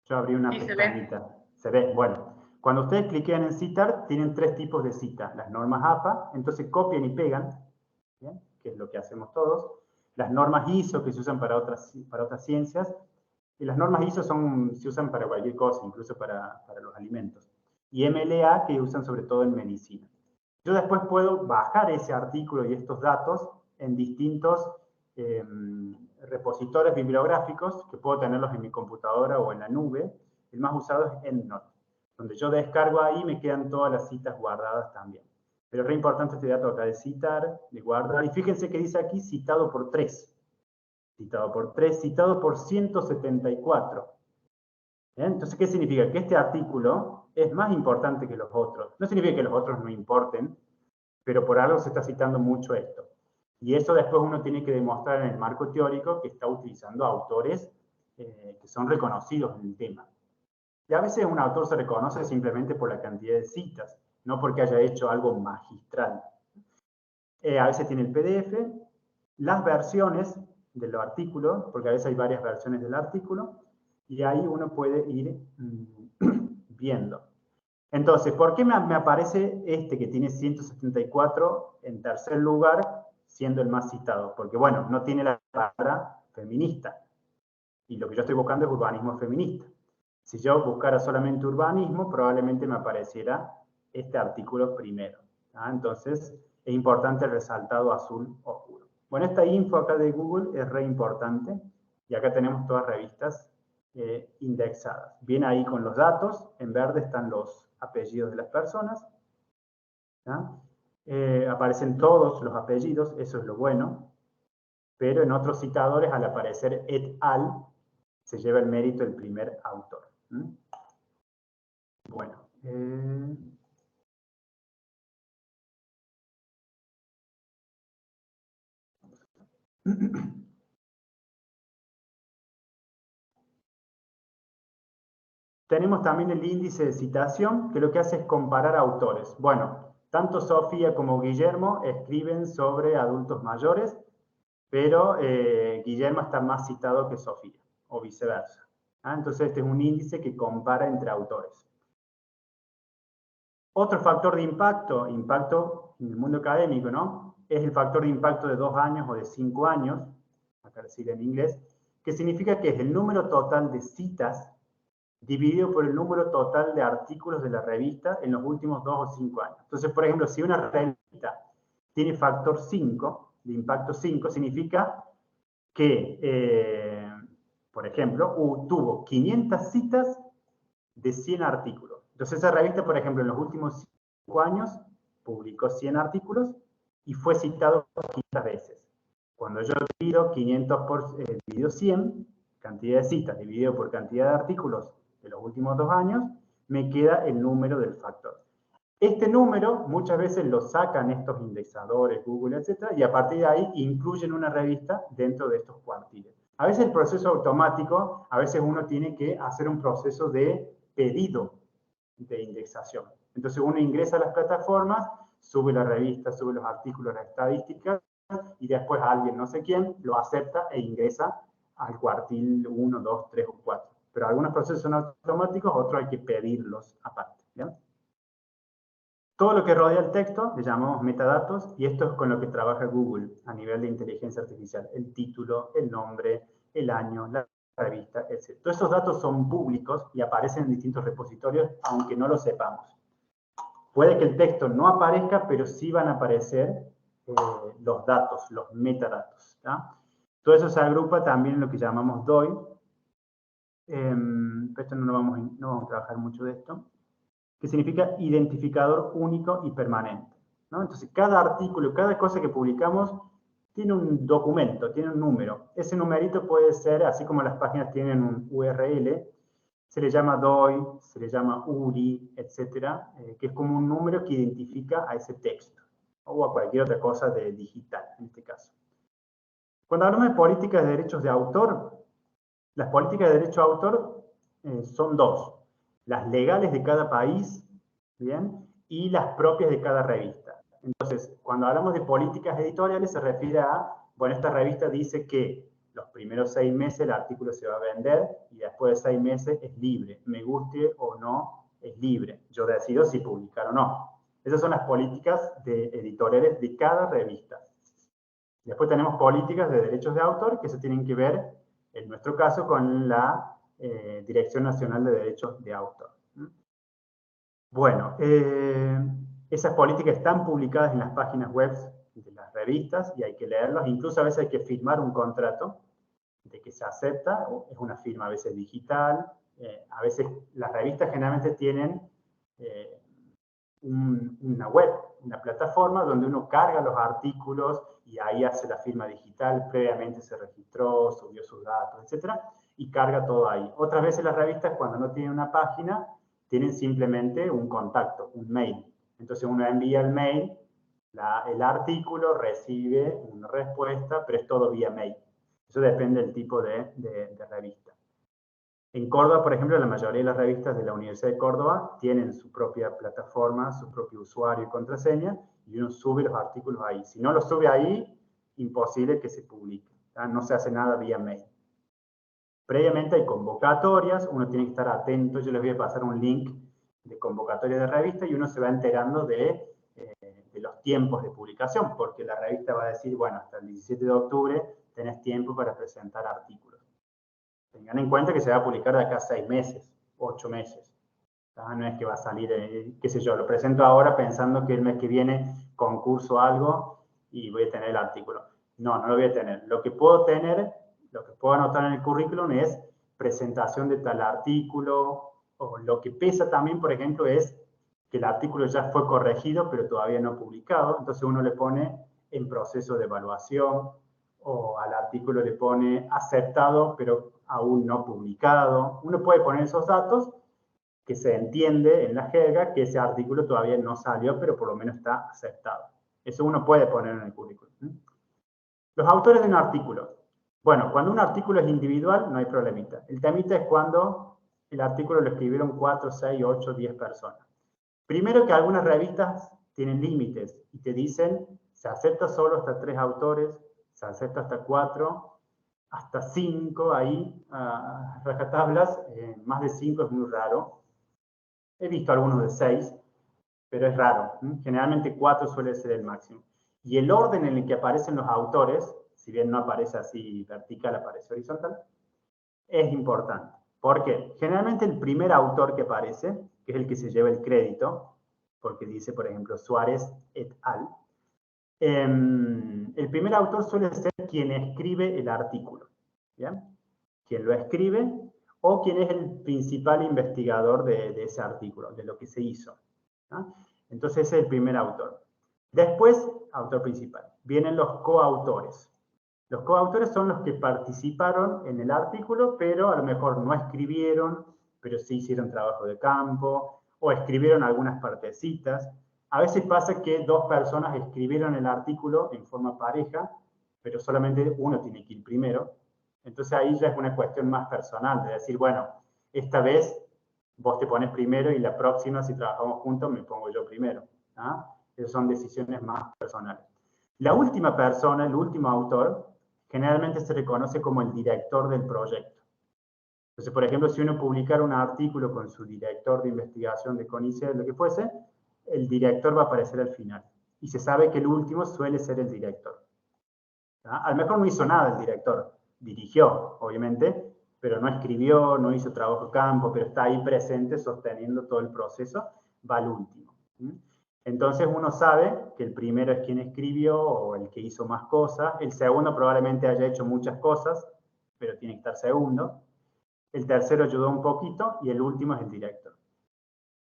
Yo abrí una Sí, pestañita. ¿Se ve? Bueno, Cuando ustedes cliquean en citar, tienen 3 tipos de cita. Las normas APA, entonces copian y pegan, ¿bien? Que es lo que hacemos todos. Las normas ISO, que se usan para otras ciencias. Y las normas ISO se usan para cualquier cosa, incluso para los alimentos. Y MLA, que usan sobre todo en medicina. Yo después puedo bajar ese artículo y estos datos en distintos repositorios bibliográficos, que puedo tenerlos en mi computadora o en la nube. El más usado es EndNote, donde yo descargo ahí y me quedan todas las citas guardadas también. Pero es re importante este dato acá de citar, de guardar. Y fíjense que dice aquí citado por 3. Citado por 3, citado por 174. Entonces, ¿qué significa? Que este artículo es más importante que los otros. No significa que los otros no importen, pero por algo se está citando mucho esto. Y eso después uno tiene que demostrar en el marco teórico que está utilizando autores que son reconocidos en el tema. Y a veces un autor se reconoce simplemente por la cantidad de citas, no porque haya hecho algo magistral. A veces tiene el PDF, las versiones del artículo, porque a veces hay varias versiones del artículo, y ahí uno puede ir viendo. Entonces, ¿por qué me aparece este que tiene 174 en tercer lugar, siendo el más citado? Porque, bueno, no tiene la palabra feminista. Y lo que yo estoy buscando es urbanismo feminista. Si yo buscara solamente urbanismo, probablemente me apareciera este artículo primero. Entonces, es importante el resaltado azul oscuro. Bueno, esta info acá de Google es re importante. Y acá tenemos todas revistas indexadas. Viene ahí con los datos. En verde están los apellidos de las personas. Aparecen todos los apellidos, eso es lo bueno. Pero en otros citadores, al aparecer et al, se lleva el mérito el primer autor. Bueno. Tenemos también el índice de citación, que lo que hace es comparar autores. Bueno, tanto Sofía como Guillermo escriben sobre adultos mayores, pero Guillermo está más citado que Sofía, o viceversa. Entonces este es un índice que compara entre autores. Otro factor de impacto en el mundo académico, ¿no? Es el factor de impacto de 2 años o de 5 años, acá decir en inglés, que significa que es el número total de citas dividido por el número total de artículos de la revista en los últimos 2 o 5 años. Entonces, por ejemplo, si una revista tiene factor 5, de impacto 5, significa que, por ejemplo, tuvo 500 citas de 100 artículos. Entonces, esa revista, por ejemplo, en los últimos 5 años publicó 100 artículos y fue citado 500 veces. Cuando yo divido 500 por dividido 100, cantidad de citas dividido por cantidad de artículos de los últimos 2 años, me queda el número del factor. Este número muchas veces lo sacan estos indexadores, Google, etc., y a partir de ahí incluyen una revista dentro de estos cuartiles. A veces el proceso automático, a veces uno tiene que hacer un proceso de pedido de indexación. Entonces uno ingresa a las plataformas, sube la revista, sube los artículos, las estadísticas, y después alguien, no sé quién, lo acepta e ingresa al cuartil 1, 2, 3 o 4. Pero algunos procesos son automáticos, otros hay que pedirlos aparte. ¿Bien? Todo lo que rodea el texto le llamamos metadatos, y esto es con lo que trabaja Google a nivel de inteligencia artificial. El título, el nombre, el año, la revista, etc. Todos esos datos son públicos y aparecen en distintos repositorios, aunque no lo sepamos. Puede que el texto no aparezca, pero sí van a aparecer los datos, los metadatos. ¿tá? Todo eso se agrupa también en lo que llamamos DOI. Esto no vamos a trabajar mucho de esto, que significa identificador único y permanente. ¿no? Entonces, cada artículo, cada cosa que publicamos tiene un documento, tiene un número. Ese numerito puede ser, así como las páginas tienen un URL, se le llama DOI, se le llama URI, etcétera, que es como un número que identifica a ese texto, o a cualquier otra cosa de digital, en este caso. Cuando hablamos de políticas de derechos de autor, las políticas de derecho de autor son 2. Las legales de cada país, ¿bien? Y las propias de cada revista. Entonces, cuando hablamos de políticas editoriales, se refiere a, bueno, esta revista dice que los primeros 6 meses el artículo se va a vender y después de 6 meses es libre, me guste o no es libre. Yo decido si publicar o no. Esas son las políticas editoriales de cada revista. Después tenemos políticas de derechos de autor que se tienen que ver, en nuestro caso, con la Dirección Nacional de Derechos de Autor. Bueno, esas políticas están publicadas en las páginas web de las revistas y hay que leerlas. Incluso a veces hay que firmar un contrato de que se acepta, es una firma a veces digital. A veces las revistas generalmente tienen una web, una plataforma donde uno carga los artículos y ahí hace la firma digital, previamente se registró, subió sus datos, etc. Y carga todo ahí. Otras veces las revistas, cuando no tienen una página, tienen simplemente un contacto, un mail. Entonces uno envía el mail, el artículo recibe una respuesta, pero es todo vía mail. Eso depende del tipo de revista. En Córdoba, por ejemplo, la mayoría de las revistas de la Universidad de Córdoba tienen su propia plataforma, su propio usuario y contraseña, y uno sube los artículos ahí. Si no los sube ahí, imposible que se publique. No se hace nada vía mail. Previamente hay convocatorias, uno tiene que estar atento. Yo les voy a pasar un link de convocatoria de revista y uno se va enterando de los tiempos de publicación, porque la revista va a decir, bueno, hasta el 17 de octubre tenés tiempo para presentar artículos. Tengan en cuenta que se va a publicar de acá a 6 meses, 8 meses. No es que va a salir, qué sé yo, lo presento ahora pensando que el mes que viene concurso algo y voy a tener el artículo. No, no lo voy a tener. Lo que puedo tener, lo que puedo anotar en el currículum es presentación de tal artículo, o lo que pesa también, por ejemplo, es que el artículo ya fue corregido, pero todavía no publicado. Entonces uno le pone en proceso de evaluación, o al artículo le pone aceptado, pero aún no publicado. Uno puede poner esos datos que se entiende en la jerga que ese artículo todavía no salió, pero por lo menos está aceptado. Eso uno puede poner en el currículum. Los autores de un artículo. Bueno, cuando un artículo es individual, no hay problemita. El temita es cuando el artículo lo escribieron 4, 6, 8, 10 personas. Primero que algunas revistas tienen límites y te dicen, se acepta solo hasta 3 autores, se acepta hasta 4, hasta 5 ahí, rajatablas, más de 5 es muy raro. He visto algunos de 6, pero es raro. Generalmente 4 suele ser el máximo. Y el orden en el que aparecen los autores, si bien no aparece así vertical, aparece horizontal, es importante. ¿Por qué? Generalmente el primer autor que aparece, que es el que se lleva el crédito, porque dice, por ejemplo, Suárez et al., el primer autor suele ser quien escribe el artículo, ¿bien? Quien lo escribe o quien es el principal investigador de ese artículo, de lo que se hizo, ¿no? Entonces ese es el primer autor. Después, autor principal. Vienen los coautores. Los coautores son los que participaron en el artículo, pero a lo mejor no escribieron, pero sí hicieron trabajo de campo, o escribieron algunas partecitas. A veces pasa que 2 personas escribieron el artículo en forma pareja, pero solamente uno tiene que ir primero. Entonces ahí ya es una cuestión más personal, de decir, bueno, esta vez vos te pones primero y la próxima, si trabajamos juntos, me pongo yo primero. ¿Ah? Esas son decisiones más personales. La última persona, el último autor, generalmente se reconoce como el director del proyecto. Entonces, por ejemplo, si uno publicara un artículo con su director de investigación de CONICET, lo que fuese, el director va a aparecer al final. Y se sabe que el último suele ser el director. ¿Ah? A lo mejor no hizo nada el director. Dirigió, obviamente, pero no escribió, no hizo trabajo de campo, pero está ahí presente sosteniendo todo el proceso, va al último. Entonces uno sabe que el primero es quien escribió o el que hizo más cosas, el segundo probablemente haya hecho muchas cosas, pero tiene que estar segundo, el tercero ayudó un poquito y el último es el director.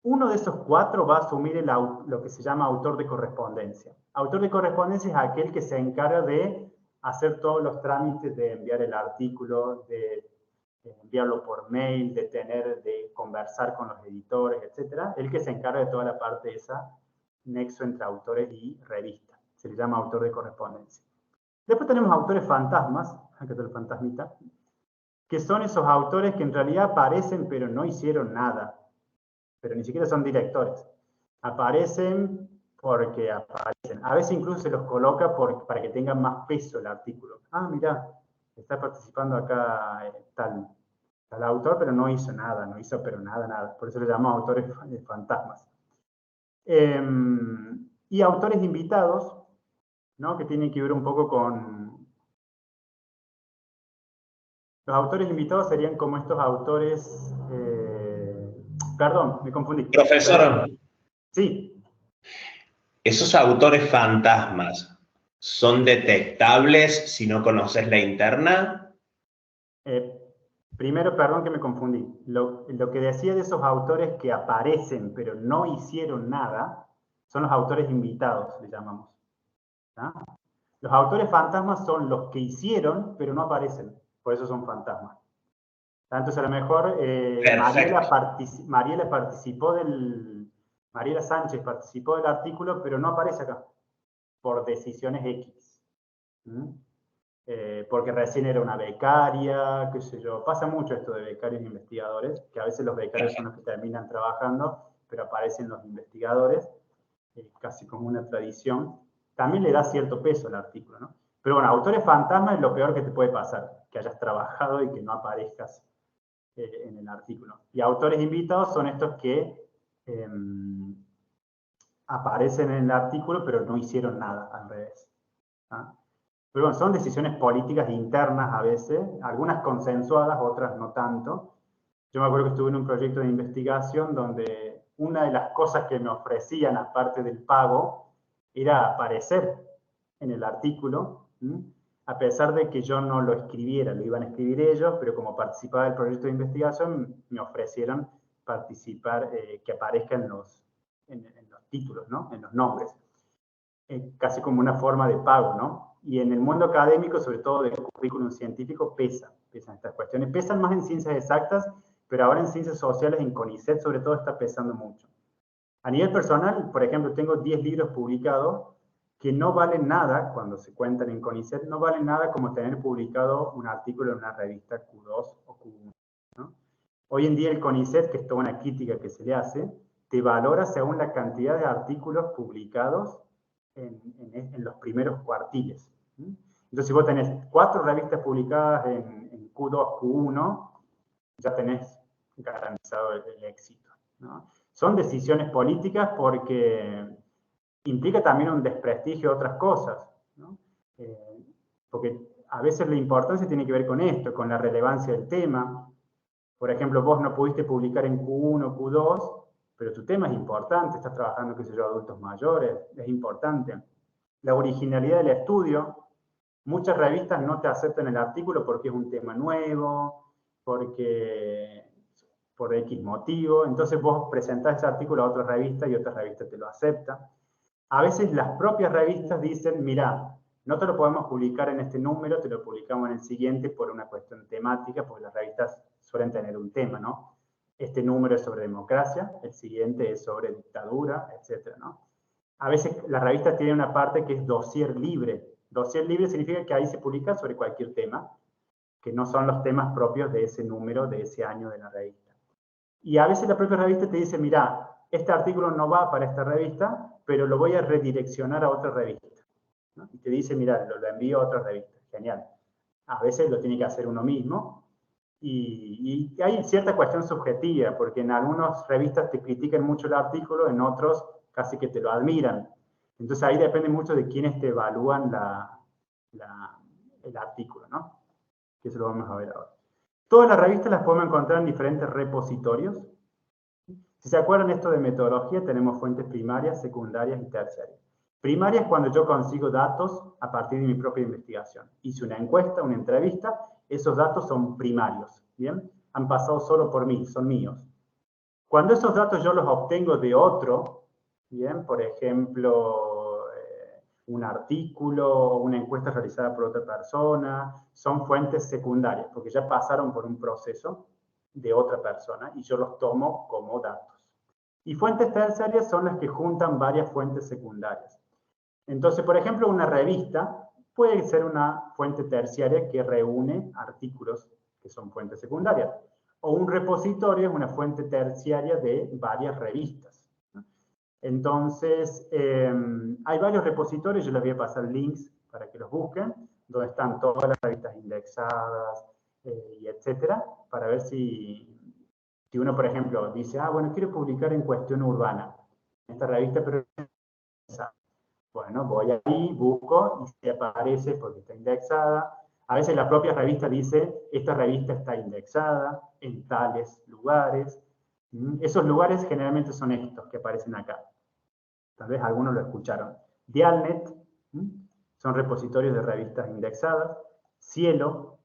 Uno de esos 4 va a asumir lo que se llama autor de correspondencia. Autor de correspondencia es aquel que se encarga de hacer todos los trámites de enviar el artículo, de enviarlo por mail, de conversar con los editores, etc. El que se encarga de toda la parte de esa nexo entre autores y revista. Se le llama autor de correspondencia. Después tenemos autores fantasmas, acá está el fantasmita, que son esos autores que en realidad aparecen pero no hicieron nada, pero ni siquiera son directores. Aparecen porque aparecen. A veces incluso se los coloca para que tengan más peso el artículo. Ah, mirá, está participando acá tal al autor, pero no hizo nada, no hizo pero nada. Por eso le llamamos autores fantasmas. Y autores invitados, ¿no? Que tienen que ver un poco con... Los autores invitados serían como estos autores... perdón, me confundí. Profesor, Sí. ¿esos autores fantasmas son detectables si no conoces la interna? Primero, perdón que me confundí. Lo que decía de esos autores que aparecen pero no hicieron nada, son los autores invitados, le llamamos. ¿Ah? Los autores fantasmas son los que hicieron pero no aparecen, por eso son fantasmas. Entonces a lo mejor Mariela Sánchez participó del artículo pero no aparece acá, por decisiones X. Porque recién era una becaria, qué sé yo. Pasa mucho esto de becarios e investigadores, que a veces los becarios son los que terminan trabajando, pero aparecen los investigadores, casi como una tradición. También le da cierto peso al artículo, ¿no? Pero bueno, autores fantasma es lo peor que te puede pasar, que hayas trabajado y que no aparezcas en el artículo. Y autores invitados son estos que aparecen en el artículo, pero no hicieron nada, al revés. ¿Ah? Pero bueno, son decisiones políticas internas a veces, algunas consensuadas, otras no tanto. Yo me acuerdo que estuve en un proyecto de investigación donde una de las cosas que me ofrecían, aparte del pago, era aparecer en el artículo, a pesar de que yo no lo escribiera, lo iban a escribir ellos, pero como participaba del proyecto de investigación, me ofrecieron participar, que aparezca en los títulos, ¿no? En los nombres. Casi como una forma de pago, ¿no? Y en el mundo académico, sobre todo del currículum científico, pesan estas cuestiones. Pesan más en ciencias exactas, pero ahora en ciencias sociales, en CONICET sobre todo, está pesando mucho. A nivel personal, por ejemplo, tengo 10 libros publicados que no valen nada, cuando se cuentan en CONICET, no valen nada como tener publicado un artículo en una revista Q2 o Q1, ¿no? Hoy en día el CONICET, que es toda una crítica que se le hace, te valora según la cantidad de artículos publicados en los primeros cuartiles. Entonces, si vos tenés 4 revistas publicadas en Q2, Q1, ya tenés garantizado el éxito, ¿no? Son decisiones políticas porque implica también un desprestigio de otras cosas, ¿no? Porque a veces la importancia tiene que ver con esto, con la relevancia del tema. Por ejemplo, vos no pudiste publicar en Q1, Q2, pero tu tema es importante, estás trabajando, qué sé yo, adultos mayores, es importante. La originalidad del estudio, muchas revistas no te aceptan el artículo porque es un tema nuevo, porque por X motivo, entonces vos presentás ese artículo a otra revista y otra revista te lo acepta. A veces las propias revistas dicen, mira, no te lo podemos publicar en este número, te lo publicamos en el siguiente por una cuestión temática, porque las revistas suelen tener un tema, ¿no? Este número es sobre democracia, el siguiente es sobre dictadura, etcétera, ¿no? A veces las revistas tienen una parte que es dossier libre. Dossier libre significa que ahí se publica sobre cualquier tema, que no son los temas propios de ese número, de ese año de la revista. Y a veces la propia revista te dice, mira, este artículo no va para esta revista, pero lo voy a redireccionar a otra revista, ¿no? Y te dice, mira, lo envío a otra revista. Genial. A veces lo tiene que hacer uno mismo. Y hay cierta cuestión subjetiva, porque en algunas revistas te critican mucho el artículo, en otros casi que te lo admiran. Entonces ahí depende mucho de quiénes te evalúan el artículo, ¿no? Que eso lo vamos a ver ahora. Todas las revistas las podemos encontrar en diferentes repositorios. Si se acuerdan esto de metodología, tenemos fuentes primarias, secundarias y terciarias. Primaria es cuando yo consigo datos a partir de mi propia investigación. Hice una encuesta, una entrevista, esos datos son primarios, ¿bien? Han pasado solo por mí, son míos. Cuando esos datos yo los obtengo de otro, ¿bien? Por ejemplo, un artículo o una encuesta realizada por otra persona, son fuentes secundarias, porque ya pasaron por un proceso de otra persona y yo los tomo como datos. Y fuentes terciarias son las que juntan varias fuentes secundarias. Entonces, por ejemplo, una revista puede ser una fuente terciaria que reúne artículos que son fuentes secundarias. O un repositorio es una fuente terciaria de varias revistas. Entonces, hay varios repositorios, yo les voy a pasar links para que los busquen, donde están todas las revistas indexadas, y etcétera, para ver si uno, por ejemplo, dice, bueno, quiero publicar en Cuestión Urbana, en esta revista, pero bueno, voy ahí, busco, y se aparece porque está indexada. A veces la propia revista dice, esta revista está indexada en tales lugares. Esos lugares generalmente son estos que aparecen acá. Tal vez algunos lo escucharon. Dialnet, son repositorios de revistas indexadas. Cielo.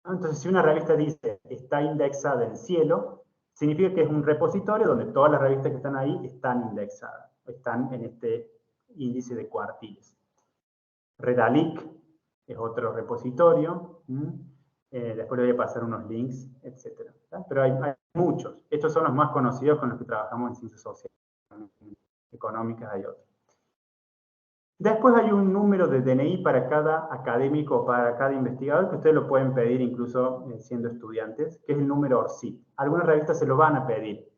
Entonces, si una revista dice está indexada en Cielo, significa que es un repositorio donde todas las revistas que están ahí están indexadas, están en este índice de cuartiles. Redalic es otro repositorio. Después le voy a pasar unos links, etc. Pero hay muchos. Estos son los más conocidos con los que trabajamos en ciencias sociales. Económicas hay otros. Después hay un número de DNI para cada académico o para cada investigador, que ustedes lo pueden pedir incluso siendo estudiantes, que es el número ORCID. Algunas revistas se lo van a pedir.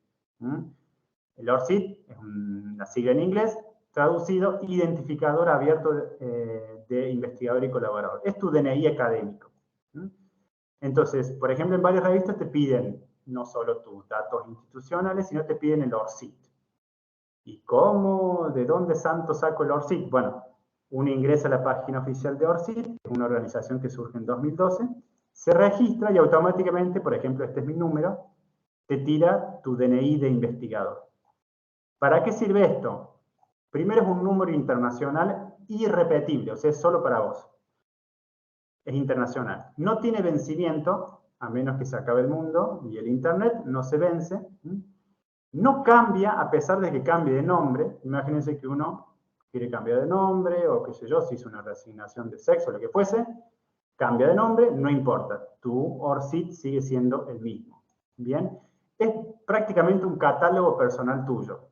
El ORCID es una sigla en inglés, traducido, identificador abierto de investigador y colaborador. Es tu DNI académico. Entonces, por ejemplo, en varias revistas te piden no solo tus datos institucionales, sino te piden el ORCID. ¿Y cómo? ¿De dónde santo saco el ORCID? Bueno, uno ingresa a la página oficial de ORCID, que es una organización que surge en 2012, se registra y automáticamente, por ejemplo, este es mi número, te tira tu DNI de investigador. ¿Para qué sirve esto? Primero es un número internacional irrepetible, o sea, es solo para vos. Es internacional. No tiene vencimiento, a menos que se acabe el mundo y el Internet, no se vence. No cambia a pesar de que cambie de nombre. Imagínense que uno quiere cambiar de nombre o qué sé yo, si hizo una reasignación de sexo o lo que fuese, cambia de nombre, no importa. Tu ORCID sigue siendo el mismo. Bien, es prácticamente un catálogo personal tuyo.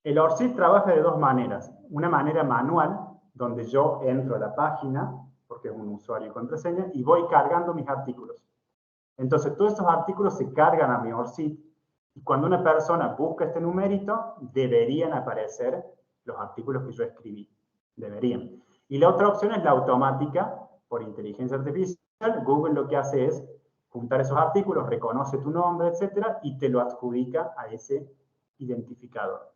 El ORCID trabaja de dos maneras. Una manera manual, donde yo entro a la página, porque es un usuario y contraseña, y voy cargando mis artículos. Entonces, todos estos artículos se cargan a mi ORCID. Y cuando una persona busca este numerito, deberían aparecer los artículos que yo escribí. Deberían. Y la otra opción es la automática, por inteligencia artificial. Google lo que hace es juntar esos artículos, reconoce tu nombre, etcétera, y te lo adjudica a ese identificador.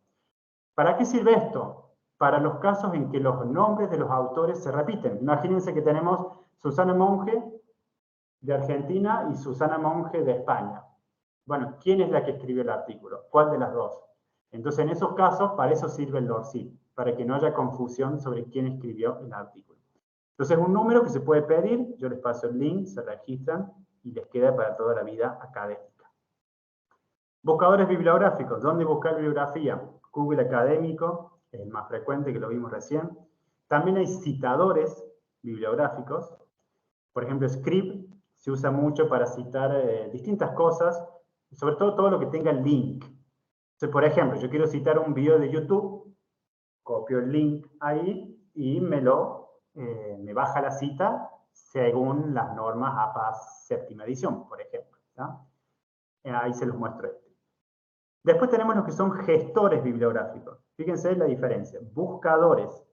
¿Para qué sirve esto? Para los casos en que los nombres de los autores se repiten. Imagínense que tenemos Susana Monge de Argentina y Susana Monge de España. Bueno, ¿quién es la que escribió el artículo? ¿Cuál de las dos? Entonces, en esos casos, para eso sirve el ORCID, para que no haya confusión sobre quién escribió el artículo. Entonces, es un número que se puede pedir, yo les paso el link, se registran y les queda para toda la vida académica. Buscadores bibliográficos. ¿Dónde buscar bibliografía? Google Académico, es el más frecuente, que lo vimos recién. También hay citadores bibliográficos. Por ejemplo, Script se usa mucho para citar distintas cosas, sobre todo lo que tenga el link. Entonces, por ejemplo, yo quiero citar un video de YouTube, copio el link ahí y me baja la cita según las normas APA séptima edición, por ejemplo. Ahí se los muestro. Después tenemos los que son gestores bibliográficos. Fíjense la diferencia. Buscadores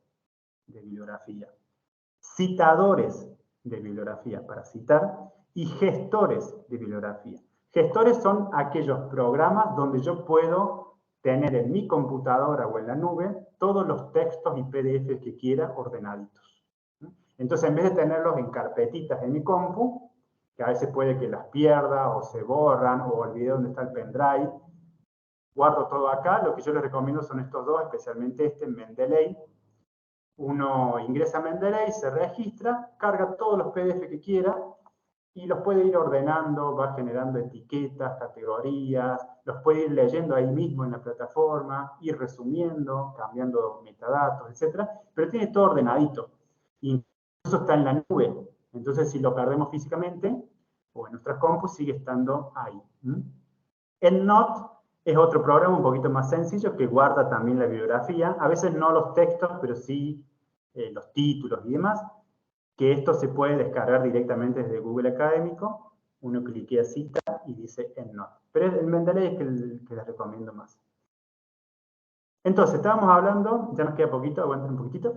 de bibliografía, citadores de bibliografía para citar y gestores de bibliografía. Gestores son aquellos programas donde yo puedo tener en mi computadora o en la nube todos los textos y PDFs que quiera ordenaditos. Entonces, en vez de tenerlos en carpetitas en mi compu, que a veces puede que las pierda o se borran o olvide dónde está el pendrive, guardo todo acá. Lo que yo les recomiendo son estos dos, especialmente este, Mendeley. Uno ingresa a Mendeley, se registra, carga todos los PDF que quiera y los puede ir ordenando, va generando etiquetas, categorías, los puede ir leyendo ahí mismo en la plataforma, ir resumiendo, cambiando metadatos, etc. Pero tiene todo ordenadito. Incluso está en la nube. Entonces, si lo perdemos físicamente o en nuestras compus, sigue estando ahí. EndNote es otro programa un poquito más sencillo que guarda también la bibliografía. A veces no los textos, pero sí los títulos y demás. Que esto se puede descargar directamente desde Google Académico. Uno cliquea cita y dice EndNote. Pero el Mendeley es el que les recomiendo más. Entonces, estábamos hablando, ya nos queda poquito, aguanten un poquitito,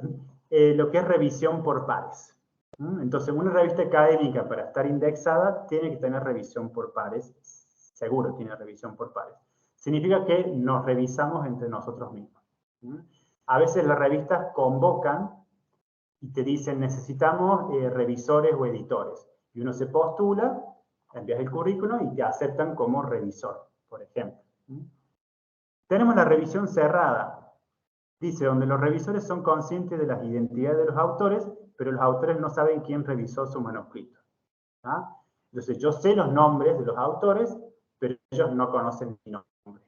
lo que es revisión por pares. Entonces, una revista académica para estar indexada tiene que tener revisión por pares, seguro tiene revisión por pares. Significa que nos revisamos entre nosotros mismos. A veces las revistas convocan y te dicen necesitamos revisores o editores. Y uno se postula, envías el currículum y te aceptan como revisor, por ejemplo. Tenemos la revisión cerrada. Dice, donde los revisores son conscientes de las identidades de los autores, pero los autores no saben quién revisó su manuscrito. Entonces, yo sé los nombres de los autores, pero ellos no conocen mi nombre.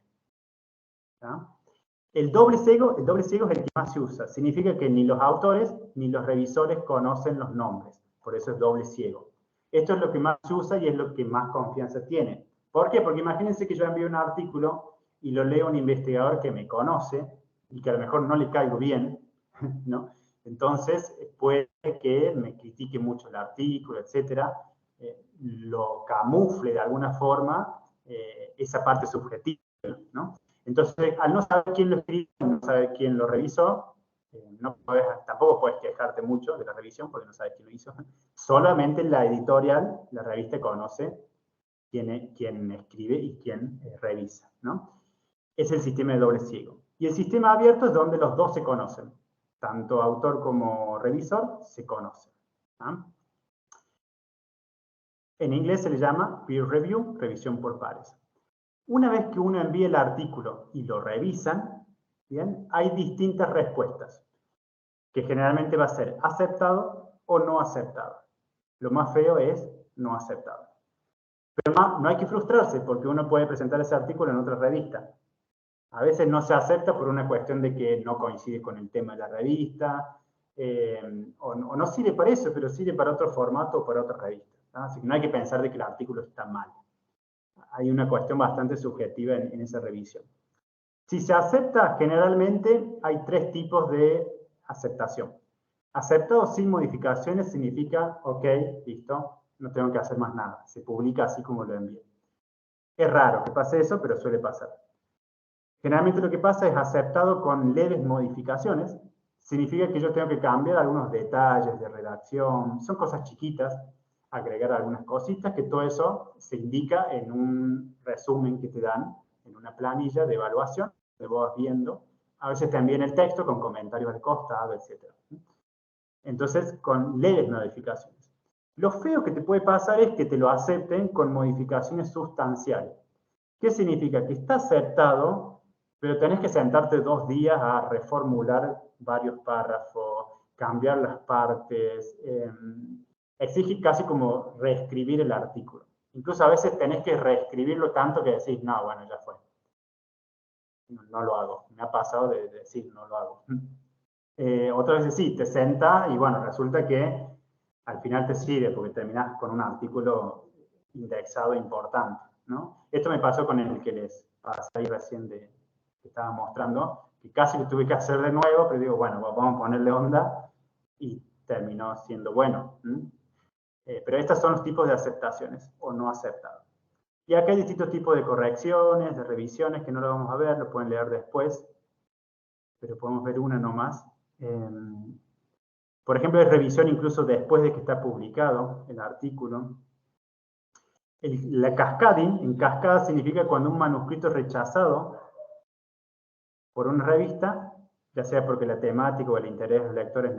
El doble ciego es el que más se usa. Significa que ni los autores ni los revisores conocen los nombres. Por eso es doble ciego. Esto es lo que más se usa y es lo que más confianza tiene. ¿Por qué? Porque imagínense que yo envío un artículo y lo leo un investigador que me conoce y que a lo mejor no le caigo bien, ¿no? Entonces, puede que me critique mucho el artículo, etcétera, lo camufle de alguna forma esa parte subjetiva, ¿no? Entonces, al no saber quién lo escribió, no saber quién lo revisó, tampoco puedes quejarte mucho de la revisión porque no sabes quién lo hizo. Solamente la editorial, la revista, conoce quién escribe y quién revisa, ¿no? Es el sistema de doble ciego. Y el sistema abierto es donde los dos se conocen. Tanto autor como revisor se conocen. En inglés se le llama peer review, revisión por pares. Una vez que uno envía el artículo y lo revisan, ¿bien? Hay distintas respuestas, que generalmente va a ser aceptado o no aceptado. Lo más feo es no aceptado. Pero no hay que frustrarse, porque uno puede presentar ese artículo en otra revista. A veces no se acepta por una cuestión de que no coincide con el tema de la revista, o no sirve para eso, pero sirve para otro formato o para otra revista. Así que no hay que pensar de que el artículo está mal. Hay una cuestión bastante subjetiva en esa revisión. Si se acepta, generalmente hay tres tipos de aceptación. Aceptado sin modificaciones significa, ok, listo, no tengo que hacer más nada. Se publica así como lo envié. Es raro que pase eso, pero suele pasar. Generalmente lo que pasa es aceptado con leves modificaciones. Significa que yo tengo que cambiar algunos detalles de redacción. Son cosas chiquitas, agregar algunas cositas, que todo eso se indica en un resumen que te dan, en una planilla de evaluación, que vos vas viendo. A veces también el texto con comentarios al costado, etc. Entonces, con leves modificaciones. Lo feo que te puede pasar es que te lo acepten con modificaciones sustanciales. ¿Qué significa? Que está aceptado, pero tenés que sentarte 2 días a reformular varios párrafos, cambiar las partes, exige casi como reescribir el artículo. Incluso a veces tenés que reescribirlo tanto que decís, no, bueno, ya fue. No lo hago. Me ha pasado de decir, no lo hago. Otras veces sí, te sentás y bueno, resulta que al final te sirve porque terminás con un artículo indexado importante, ¿no? Esto me pasó con el que les pasé ahí recién que estaba mostrando, que casi lo tuve que hacer de nuevo, pero digo, bueno, vamos a ponerle onda y terminó siendo bueno. Pero estos son los tipos de aceptaciones o no aceptados. Y acá hay distintos tipos de correcciones, de revisiones, que no lo vamos a ver, lo pueden leer después, pero podemos ver una nomás. Por ejemplo, hay revisión incluso después de que está publicado el artículo. La cascading, en cascada, significa cuando un manuscrito es rechazado por una revista, ya sea porque la temática o el interés de los lectores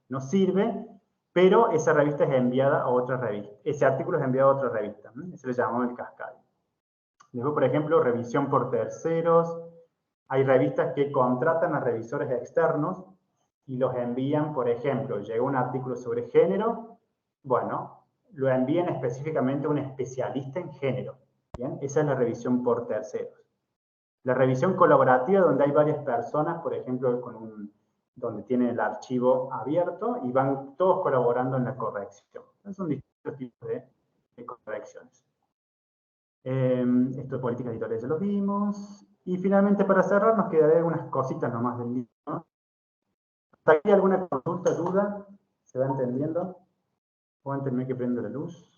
no sirve, pero esa revista es enviada a otra revista. Ese artículo es enviado a otra revista. Eso le llamamos el cascading. Después, por ejemplo, revisión por terceros. Hay revistas que contratan a revisores externos y los envían, por ejemplo, llega un artículo sobre género, bueno, lo envían específicamente a un especialista en género. ¿Bien? Esa es la revisión por terceros. La revisión colaborativa, donde hay varias personas, por ejemplo, donde tienen el archivo abierto y van todos colaborando en la corrección. Entonces, son distintos tipos de correcciones. Esto de políticas editoriales ya lo vimos. Y finalmente, para cerrar, nos quedaré algunas cositas nomás del libro, ¿no? ¿Hasta aquí alguna consulta, duda? ¿Se va entendiendo? Aguántenme que prendo la luz.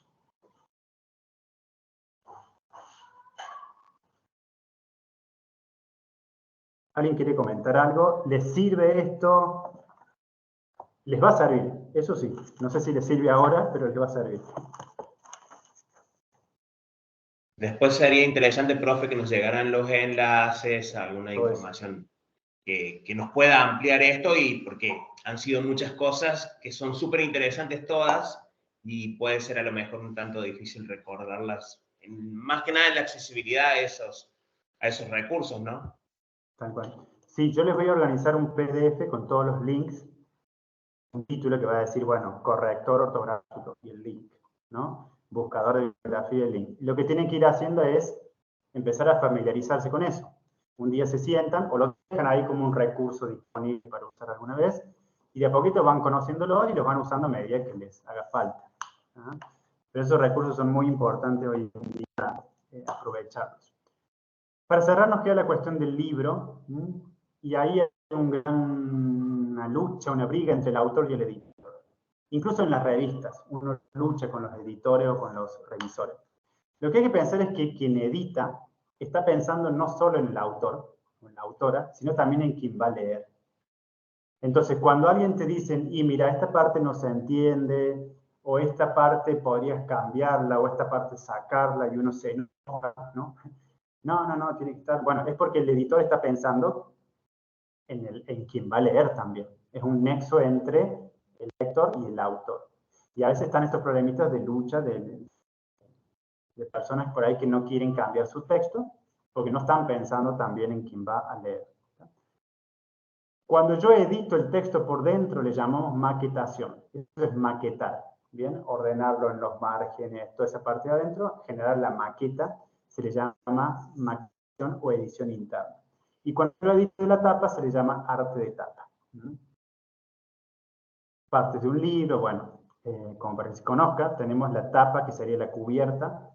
¿Alguien quiere comentar algo? ¿Les sirve esto? ¿Les va a servir? eso sí. No sé si le sirve ahora, pero le va a servir. Después sería interesante, profe, que nos llegaran los enlaces, alguna Todo eso. información que nos pueda ampliar esto, y porque han sido muchas cosas que son súper interesantes todas y puede ser a lo mejor un tanto difícil recordarlas, más que nada en la accesibilidad a esos recursos, ¿no? Tal cual. Sí, yo les voy a organizar un PDF con todos los links, un título que va a decir, bueno, corrector ortográfico y el link, ¿no? Buscador de bibliografía y el link. Lo que tienen que ir haciendo es empezar a familiarizarse con eso. Un día se sientan o lo dejan ahí como un recurso disponible para usar alguna vez, y de a poquito van conociéndolo y los van usando a medida que les haga falta. ¿Ah? Pero esos recursos son muy importantes hoy en día aprovecharlos. Para cerrar nos queda la cuestión del libro, y ahí hay una lucha, una briga entre el autor y el editor. Incluso en las revistas, uno lucha con los editores o con los revisores. Lo que hay que pensar es que quien edita está pensando no solo en el autor o en la autora, sino también en quien va a leer. Entonces, cuando alguien te dice, y mira, esta parte no se entiende, o esta parte podrías cambiarla, o esta parte sacarla, y uno se enoja, ¿no? No, tiene que estar... Bueno, es porque el editor está pensando en quien va a leer también. Es un nexo entre el lector y el autor. Y a veces están estos problemitas de lucha de personas por ahí que no quieren cambiar su texto porque no están pensando también en quien va a leer. Cuando yo edito el texto por dentro le llamamos maquetación. Eso es maquetar, ¿bien? Ordenarlo en los márgenes, toda esa parte de adentro, generar la maqueta, se le llama maquetación o edición interna. Y cuando yo edito la tapa se le llama arte de tapa. Partes de un libro, bueno, como para que se conozca, tenemos la tapa que sería la cubierta.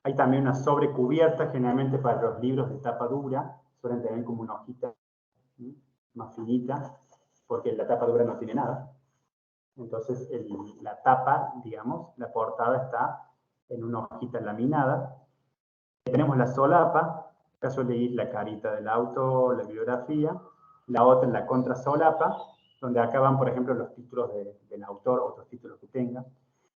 Hay también una sobrecubierta, generalmente para los libros de tapa dura, suelen tener como una hojita más finita, porque la tapa dura no tiene nada. Entonces, la tapa, digamos, la portada está en una hojita laminada. Tenemos la solapa, acá suele ir la carita del autor, la bibliografía, la otra en la contrasolapa, donde acá van, por ejemplo, los títulos del autor, otros títulos que tenga.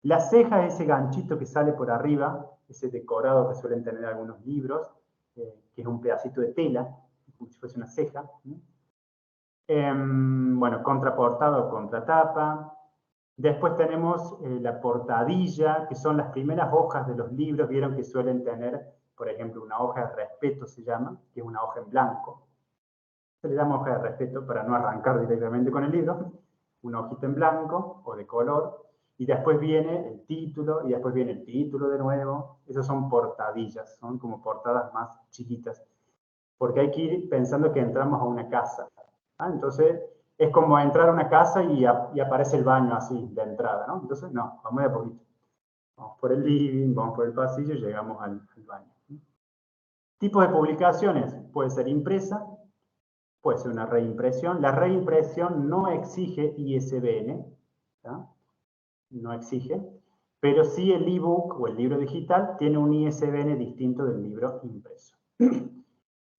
La ceja es ese ganchito que sale por arriba, ese decorado que suelen tener algunos libros, que es un pedacito de tela, como si fuese una ceja. Bueno, contraportada o contratapa. Después tenemos la portadilla, que son las primeras hojas de los libros. Vieron que suelen tener, por ejemplo, una hoja de respeto se llama, que es una hoja en blanco. Se le llama hoja de respeto para no arrancar directamente con el libro. Una hojita en blanco o de color. Y después viene el título, y después viene el título de nuevo. Esas son portadillas, son como portadas más chiquitas. Porque hay que ir pensando que entramos a una casa. Entonces, es como entrar a una casa y aparece el baño así, de entrada, ¿no? Entonces, no, vamos de a poquito. Vamos por el living, vamos por el pasillo y llegamos al baño. Tipos de publicaciones, puede ser impresa, puede ser una reimpresión. La reimpresión no exige ISBN, ¿tá? No exige, pero sí el ebook o el libro digital tiene un ISBN distinto del libro impreso.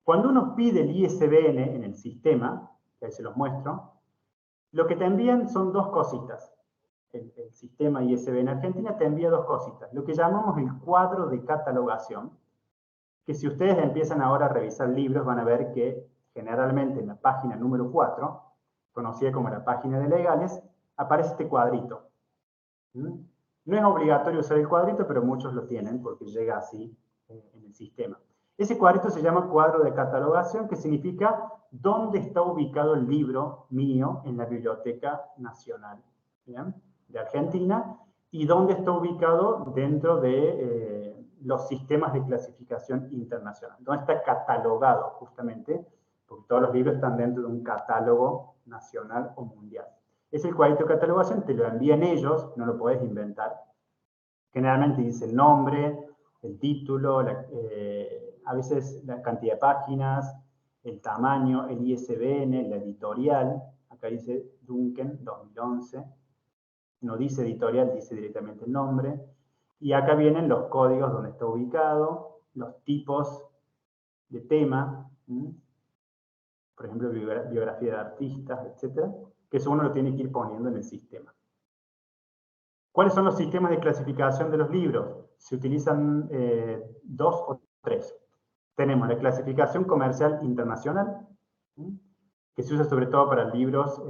Cuando uno pide el ISBN en el sistema, que ahí se los muestro, lo que te envían son dos cositas. El sistema ISBN Argentina te envía dos cositas. Lo que llamamos el cuadro de catalogación, que si ustedes empiezan ahora a revisar libros van a ver que generalmente en la página número 4, conocida como la página de legales, aparece este cuadrito. No es obligatorio usar el cuadrito, pero muchos lo tienen porque llega así en el sistema. Ese cuadrito se llama cuadro de catalogación, que significa dónde está ubicado el libro mío en la Biblioteca Nacional, ¿bien?, de Argentina, y dónde está ubicado dentro de los sistemas de clasificación internacional. Dónde está catalogado, justamente, porque todos los libros están dentro de un catálogo nacional o mundial. Es el cuadrito de catalogación, te lo envían ellos, no lo podés inventar. Generalmente dice el nombre, el título, a veces la cantidad de páginas, el tamaño, el ISBN, la editorial. Acá dice Duncan 2011. No dice editorial, dice directamente el nombre. Y acá vienen los códigos donde está ubicado, los tipos de tema, por ejemplo, biografía de artistas, etc., que eso uno lo tiene que ir poniendo en el sistema. ¿Cuáles son los sistemas de clasificación de los libros? Se utilizan 2 o 3. Tenemos la clasificación comercial internacional, que se usa sobre todo para libros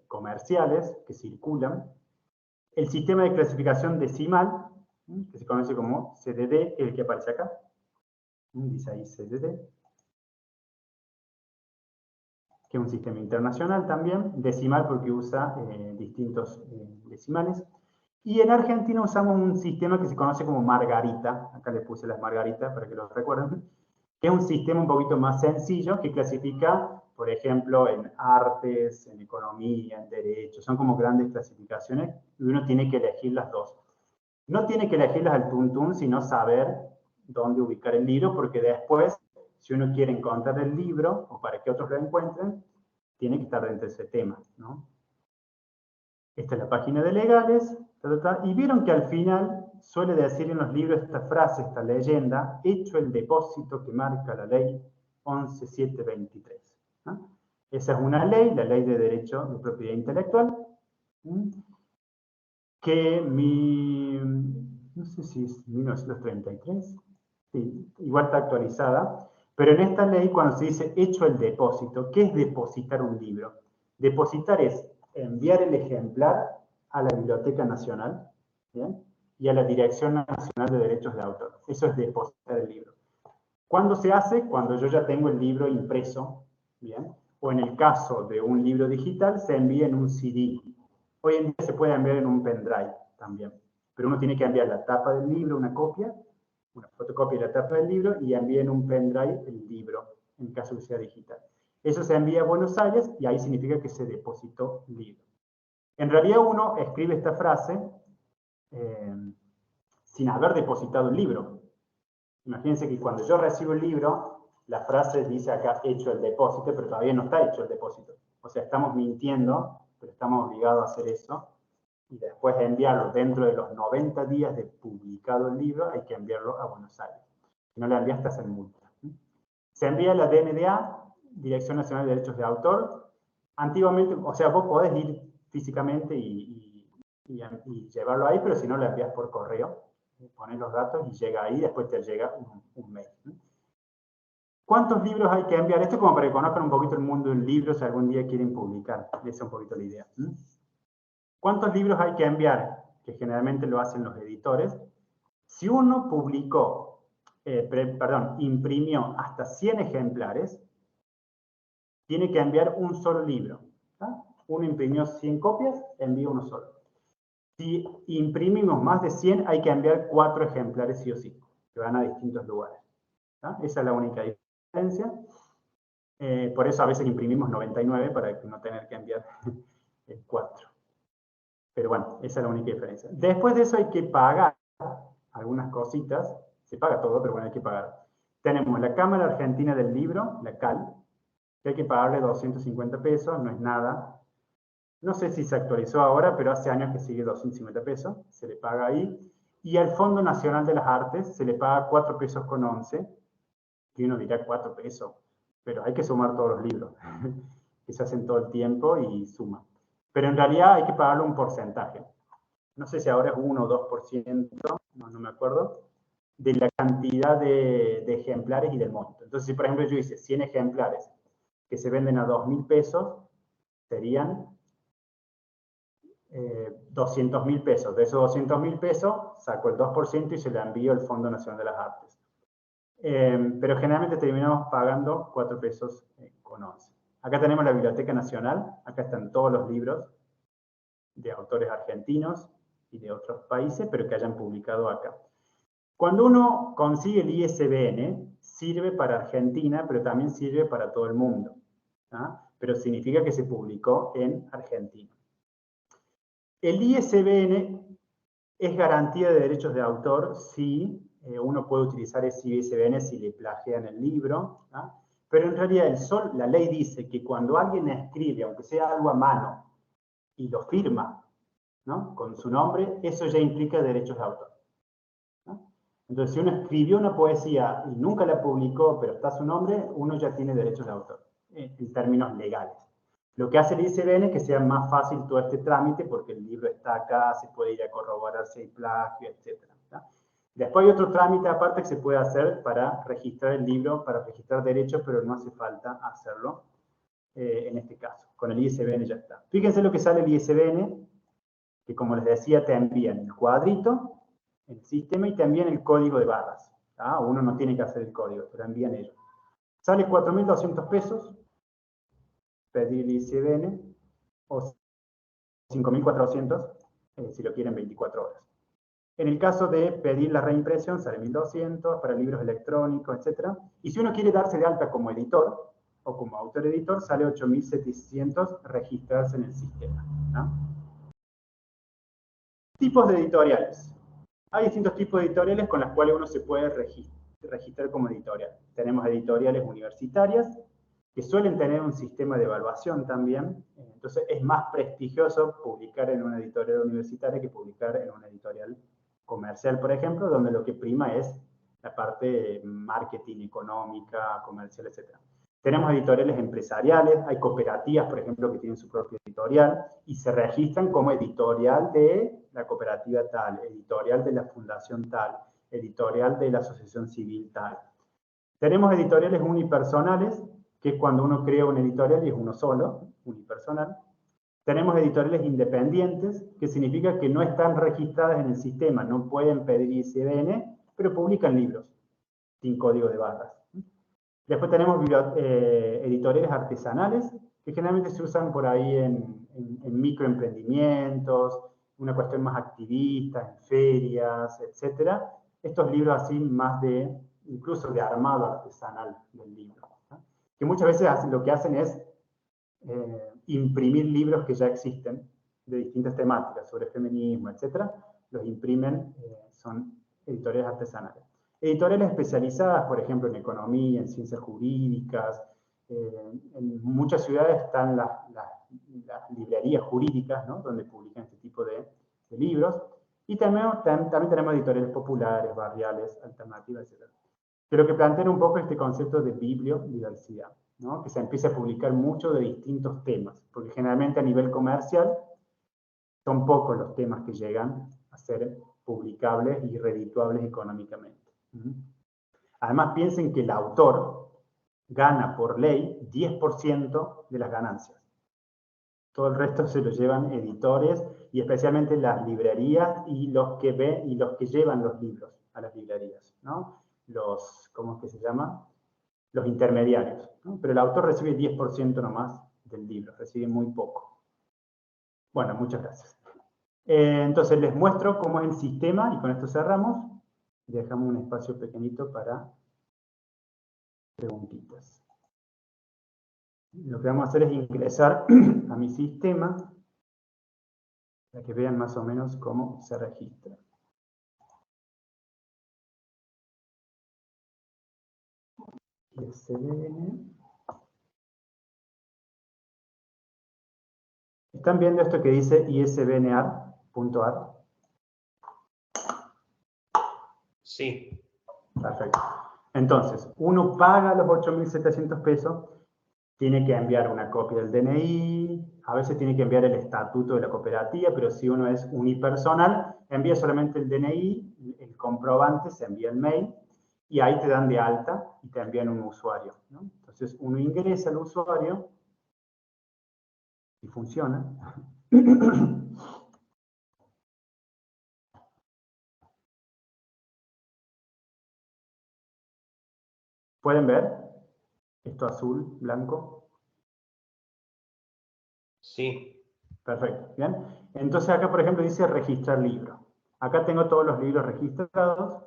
comerciales que circulan. El sistema de clasificación decimal, que se conoce como CDD, el que aparece acá. Dice ahí CDD. Que es un sistema internacional también, decimal porque usa distintos decimales. Y en Argentina usamos un sistema que se conoce como Margarita, acá le puse las margaritas para que lo recuerden, que es un sistema un poquito más sencillo que clasifica, por ejemplo, en artes, en economía, en derecho, son como grandes clasificaciones y uno tiene que elegir las dos. No tiene que elegirlas al tuntún, sino saber dónde ubicar el libro, porque después, si uno quiere encontrar el libro, o para que otros lo encuentren, tiene que estar dentro de ese tema, ¿no? Esta es la página de legales, y vieron que al final suele decir en los libros esta frase, esta leyenda, hecho el depósito que marca la ley 11.723. ¿No? Esa es una ley, la ley de derecho de propiedad intelectual, que no sé si es 1933, sí, igual está actualizada, pero en esta ley cuando se dice hecho el depósito, ¿qué es depositar un libro? Depositar es enviar el ejemplar a la Biblioteca Nacional, ¿bien? Y a la Dirección Nacional de Derechos de Autor. Eso es depositar el libro. ¿Cuándo se hace? Cuando yo ya tengo el libro impreso, ¿bien? O en el caso de un libro digital, se envía en un CD. Hoy en día se puede enviar en un pendrive también. Pero uno tiene que enviar la tapa del libro, una copia, una fotocopia de la tapa del libro, y envía en un pendrive el libro, en caso que sea digital. Eso se envía a Buenos Aires y ahí significa que se depositó el libro. En realidad uno escribe esta frase sin haber depositado el libro. Imagínense que cuando yo recibo el libro, la frase dice acá hecho el depósito, pero todavía no está hecho el depósito. O sea, estamos mintiendo, pero estamos obligados a hacer eso. Y después de enviarlo dentro de los 90 días de publicado el libro, hay que enviarlo a Buenos Aires. Si no lo envías, te hacen multa. Se envía a la DNDA, Dirección Nacional de Derechos de Autor. Antiguamente, o sea, vos podés ir físicamente y llevarlo ahí, pero si no lo envías por correo, pones los datos y llega ahí, después te llega un mail. ¿Cuántos libros hay que enviar? Esto es como para que conozcan un poquito el mundo del libro si algún día quieren publicar. Esa es un poquito la idea. ¿Cuántos libros hay que enviar? Que generalmente lo hacen los editores. Si uno imprimió hasta 100 ejemplares, tiene que enviar un solo libro. Uno imprimió 100 copias, envía uno solo. Si imprimimos más de 100, hay que enviar 4 ejemplares sí o sí, que van a distintos lugares. Esa es la única diferencia. Por eso a veces imprimimos 99 para no tener que enviar 4. Pero bueno, esa es la única diferencia. Después de eso hay que pagar algunas cositas. Se paga todo, pero bueno, hay que pagar. Tenemos la Cámara Argentina del Libro, la CAL, que hay que pagarle 250 pesos, no es nada. No sé si se actualizó ahora, pero hace años que sigue 250 pesos, se le paga ahí. Y al Fondo Nacional de las Artes se le paga 4 pesos con 11, que uno dirá 4 pesos, pero hay que sumar todos los libros, que se hacen todo el tiempo y suman. Pero en realidad hay que pagarle un porcentaje. No sé si ahora es 1 o 2%, no me acuerdo, de la cantidad de ejemplares y del monto. Entonces, si por ejemplo yo hice 100 ejemplares que se venden a 2.000 pesos, serían 200.000 pesos. De esos 200.000 pesos, saco el 2% y se lo envío al Fondo Nacional de las Artes. Pero generalmente terminamos pagando 4 pesos con 11. Acá tenemos la Biblioteca Nacional, acá están todos los libros de autores argentinos y de otros países, pero que hayan publicado acá. Cuando uno consigue el ISBN, sirve para Argentina, pero también sirve para todo el mundo. Pero significa que se publicó en Argentina. El ISBN es garantía de derechos de autor si uno puede utilizar ese ISBN si le plagian el libro, pero en realidad la ley dice que cuando alguien escribe, aunque sea algo a mano, y lo firma, ¿no?, con su nombre, eso ya implica derechos de autor. Entonces, si uno escribió una poesía y nunca la publicó, pero está su nombre, uno ya tiene derechos de autor, en términos legales. Lo que hace el ISBN es que sea más fácil todo este trámite, porque el libro está acá, se puede ir a corroborar si hay plagio, etc. Después hay otro trámite aparte que se puede hacer para registrar el libro, para registrar derechos, pero no hace falta hacerlo en este caso. Con el ISBN ya está. Fíjense lo que sale el ISBN, que como les decía, te envían el cuadrito, el sistema, y te envían el código de barras. Uno no tiene que hacer el código, te lo envían ellos. Sale 4.200 pesos pedir el ISBN, o 5.400 si lo quieren 24 horas. En el caso de pedir la reimpresión, sale 1.200 para libros electrónicos, etc. Y si uno quiere darse de alta como editor o como autor editor, sale 8.700 registrarse en el sistema, ¿no? Tipos de editoriales. Hay distintos tipos de editoriales con las cuales uno se puede registrar como editorial. Tenemos editoriales universitarias, que suelen tener un sistema de evaluación también. Entonces es más prestigioso publicar en una editorial universitaria que publicar en una editorial comercial, por ejemplo, donde lo que prima es la parte marketing, económica, comercial, etc. Tenemos editoriales empresariales, hay cooperativas, por ejemplo, que tienen su propia editorial y se registran como editorial de la cooperativa tal, editorial de la fundación tal, editorial de la asociación civil tal. Tenemos editoriales unipersonales, que es cuando uno crea una editorial y es uno solo, unipersonal. Tenemos editoriales independientes, que significa que no están registradas en el sistema, no pueden pedir ISBN, pero publican libros sin código de barras. Después tenemos editoriales artesanales, que generalmente se usan por ahí en microemprendimientos, una cuestión más activista, en ferias, etc. Estos libros así más incluso de armado artesanal del libro, ¿no? Que muchas veces lo que hacen es imprimir libros que ya existen de distintas temáticas, sobre feminismo, etc. Los imprimen, son editoriales artesanales. Editoriales especializadas, por ejemplo, en economía, en ciencias jurídicas. En muchas ciudades están las librerías jurídicas, ¿no? Donde publican este tipo de libros. Y también tenemos editoriales populares, barriales, alternativas, etc. Pero que plantean un poco este concepto de bibliodiversidad, ¿no? Que se empiece a publicar mucho de distintos temas, porque generalmente a nivel comercial son pocos los temas que llegan a ser publicables y redituables económicamente. Además, piensen que el autor gana por ley 10% de las ganancias. Todo el resto se lo llevan editores y especialmente las librerías y los que llevan los libros a las librerías, ¿no? ¿Cómo es que se llama? Los intermediarios, ¿no? Pero el autor recibe 10% nomás del libro, recibe muy poco. Bueno, muchas gracias. Entonces les muestro cómo es el sistema y con esto cerramos. Dejamos un espacio pequeñito para preguntitas. Lo que vamos a hacer es ingresar a mi sistema para que vean más o menos cómo se registra. ISBN. ¿Están viendo esto que dice isbnar.ar? Sí. Perfecto. Entonces, uno paga los 8.700 pesos, tiene que enviar una copia del DNI, a veces tiene que enviar el estatuto de la cooperativa, pero si uno es unipersonal, envía solamente el DNI, el comprobante, se envía el mail, y ahí te dan de alta y te envían un usuario, ¿no? Entonces, uno ingresa al usuario y funciona. ¿Pueden ver? Esto azul, blanco. Sí. Perfecto, ¿bien? Entonces acá, por ejemplo, dice registrar libro. Acá tengo todos los libros registrados.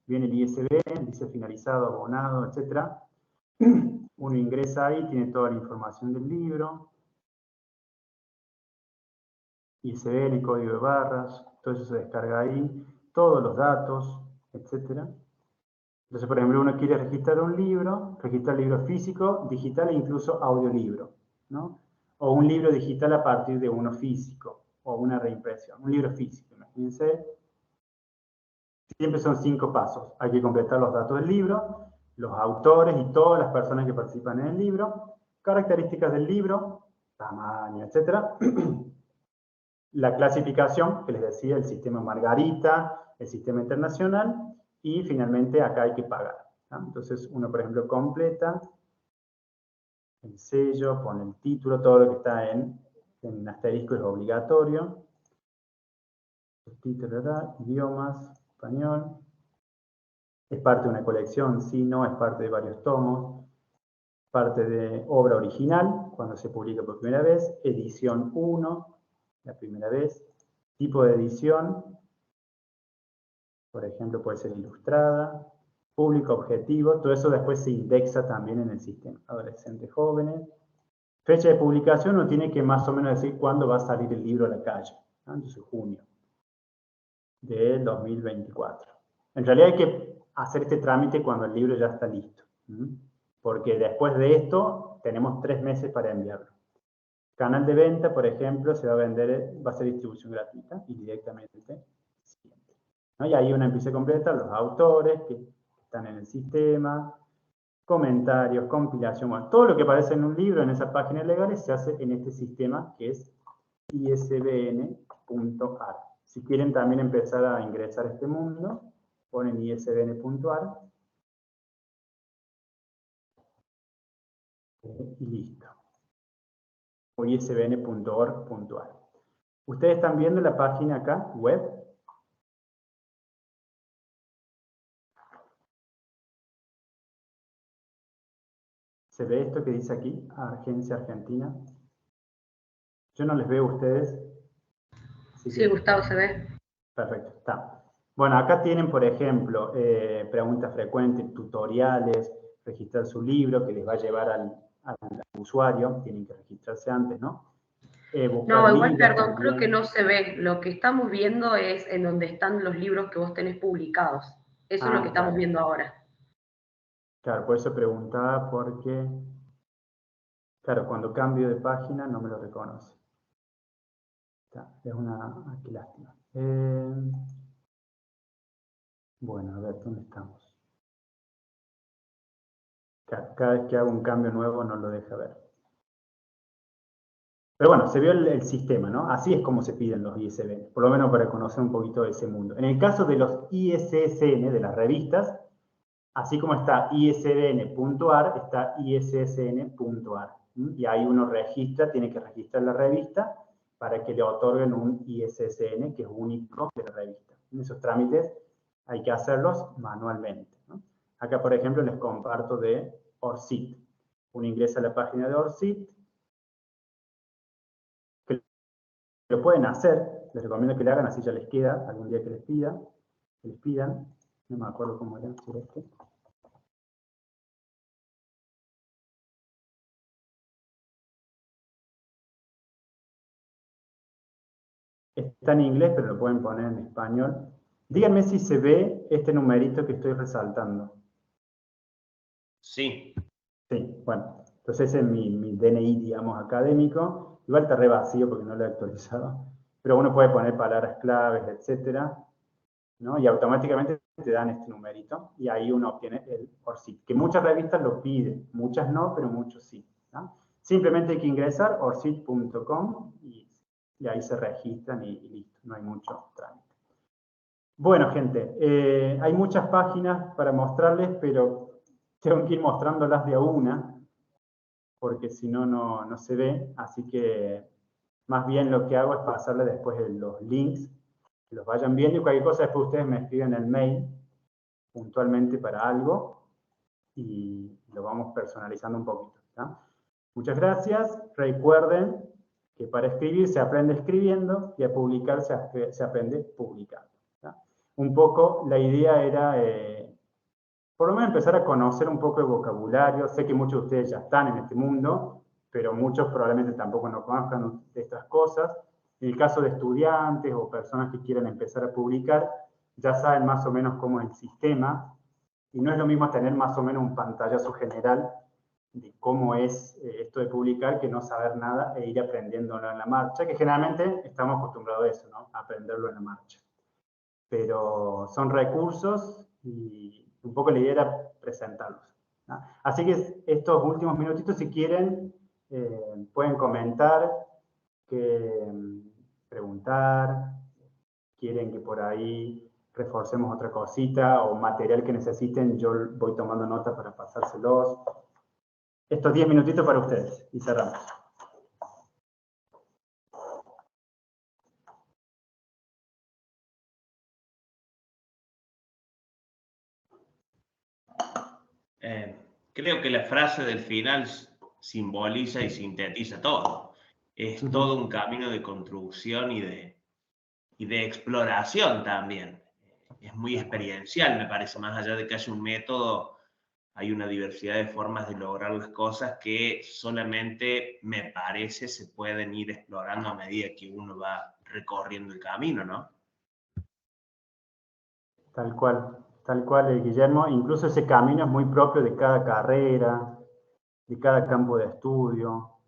Viene el ISBN, dice finalizado, abonado, etc. Uno ingresa ahí, tiene toda la información del libro. ISBN, código de barras, todo eso se descarga ahí. Todos los datos, etc. Entonces, por ejemplo, uno quiere registrar un libro, registrar libro físico, digital e incluso audiolibro, ¿no? O un libro digital a partir de uno físico, o una reimpresión. Un libro físico, imagínense. Siempre son 5 pasos. Hay que completar los datos del libro, los autores y todas las personas que participan en el libro, características del libro, tamaño, etc. La clasificación, que les decía, el sistema Margarita, el sistema internacional, y finalmente acá hay que pagar. Entonces uno, por ejemplo, completa el sello, pone el título, todo lo que está en asterisco es obligatorio. El título, ¿verdad? Idiomas, español. Es parte de una colección, sí, no, es parte de varios tomos. Parte de obra original, cuando se publica por primera vez. Edición 1, la primera vez. Tipo de edición, por ejemplo, puede ser ilustrada. Público objetivo, todo eso después se indexa también en el sistema. Adolescentes jóvenes. Fecha de publicación, uno tiene que más o menos decir cuándo va a salir el libro a la calle. Entonces, junio del 2024. En realidad hay que hacer este trámite cuando el libro ya está listo. Porque después de esto tenemos 3 meses para enviarlo. Canal de venta, por ejemplo, se va a vender, va a ser distribución gratuita y directamente. ¿No? Y ahí uno empieza a completar los autores que están en el sistema, comentarios, compilación, bueno, todo lo que aparece en un libro, en esas páginas legales, se hace en este sistema que es isbn.ar. Si quieren también empezar a ingresar a este mundo, ponen isbn.ar y listo. O isbn.org.ar. Ustedes están viendo la página acá, web. ¿Se ve esto que dice aquí? Agencia Argentina. Yo no les veo a ustedes. Sí, Gustavo, se ve. Perfecto, está. Bueno, acá tienen, por ejemplo, preguntas frecuentes, tutoriales, registrar su libro, que les va a llevar al usuario. Tienen que registrarse antes, ¿no? No, igual, perdón, creo que no se ve. Lo que estamos viendo es en donde están los libros que vos tenés publicados. Eso es lo que estamos viendo ahora. Claro, por eso preguntaba porque, claro, cuando cambio de página no me lo reconoce. Es una, qué lástima. Bueno, a ver, ¿dónde estamos? Cada vez que hago un cambio nuevo no lo deja ver. Pero bueno, se vio el sistema, ¿no? Así es como se piden los ISBN, por lo menos para conocer un poquito de ese mundo. En el caso de los ISSN, de las revistas, así como está isbn.ar, está issn.ar. Y ahí uno registra, tiene que registrar la revista para que le otorguen un ISSN, que es único de la revista. Esos trámites hay que hacerlos manualmente, ¿no? Acá, por ejemplo, les comparto de ORCID. Uno ingresa a la página de ORCID, que lo pueden hacer, les recomiendo que lo hagan, así ya les queda, algún día que les pidan, no me acuerdo cómo era, si era este. Está en inglés, pero lo pueden poner en español. Díganme si se ve este numerito que estoy resaltando. Sí. Sí, bueno. Entonces ese es mi DNI, digamos, académico. Igual está re vacío porque no lo he actualizado. Pero uno puede poner palabras claves, etcétera, ¿no? Y automáticamente te dan este numerito. Y ahí uno obtiene el ORCID. Que muchas revistas lo piden. Muchas no, pero muchos sí, ¿no? Simplemente hay que ingresar orcid.com y ahí se registran y listo, no hay mucho trámite. Bueno, gente, hay muchas páginas para mostrarles, pero tengo que ir mostrándolas de a una, porque si no, no se ve. Así que más bien lo que hago es pasarles después los links, que los vayan viendo y cualquier cosa después ustedes me escriben el mail puntualmente para algo y lo vamos personalizando un poquito, ¿no? Muchas gracias. Recuerden que para escribir se aprende escribiendo y a publicar se aprende publicando, ¿no? Un poco la idea era, por lo menos empezar a conocer un poco el vocabulario. Sé que muchos de ustedes ya están en este mundo, pero muchos probablemente tampoco no conozcan de estas cosas. En el caso de estudiantes o personas que quieran empezar a publicar, ya saben más o menos cómo es el sistema, y no es lo mismo tener más o menos un pantallazo general de cómo es esto de publicar que no saber nada e ir aprendiéndolo en la marcha, que generalmente estamos acostumbrados a eso, ¿no? A aprenderlo en la marcha. Pero son recursos y un poco la idea era presentarlos, ¿no? Así que estos últimos minutitos, si quieren, Pueden comentar, preguntar, quieren que por ahí reforcemos otra cosita o material que necesiten, yo voy tomando nota para pasárselos. Estos 10 minutitos para ustedes y cerramos. Creo que la frase del final simboliza y sintetiza todo. Es todo un camino de construcción y de exploración también. Es muy experiencial, me parece, más allá de que haya un método, hay una diversidad de formas de lograr las cosas que solamente, me parece, se pueden ir explorando a medida que uno va recorriendo el camino, ¿no? Tal cual, Guillermo. Incluso ese camino es muy propio de cada carrera, de cada campo de estudio.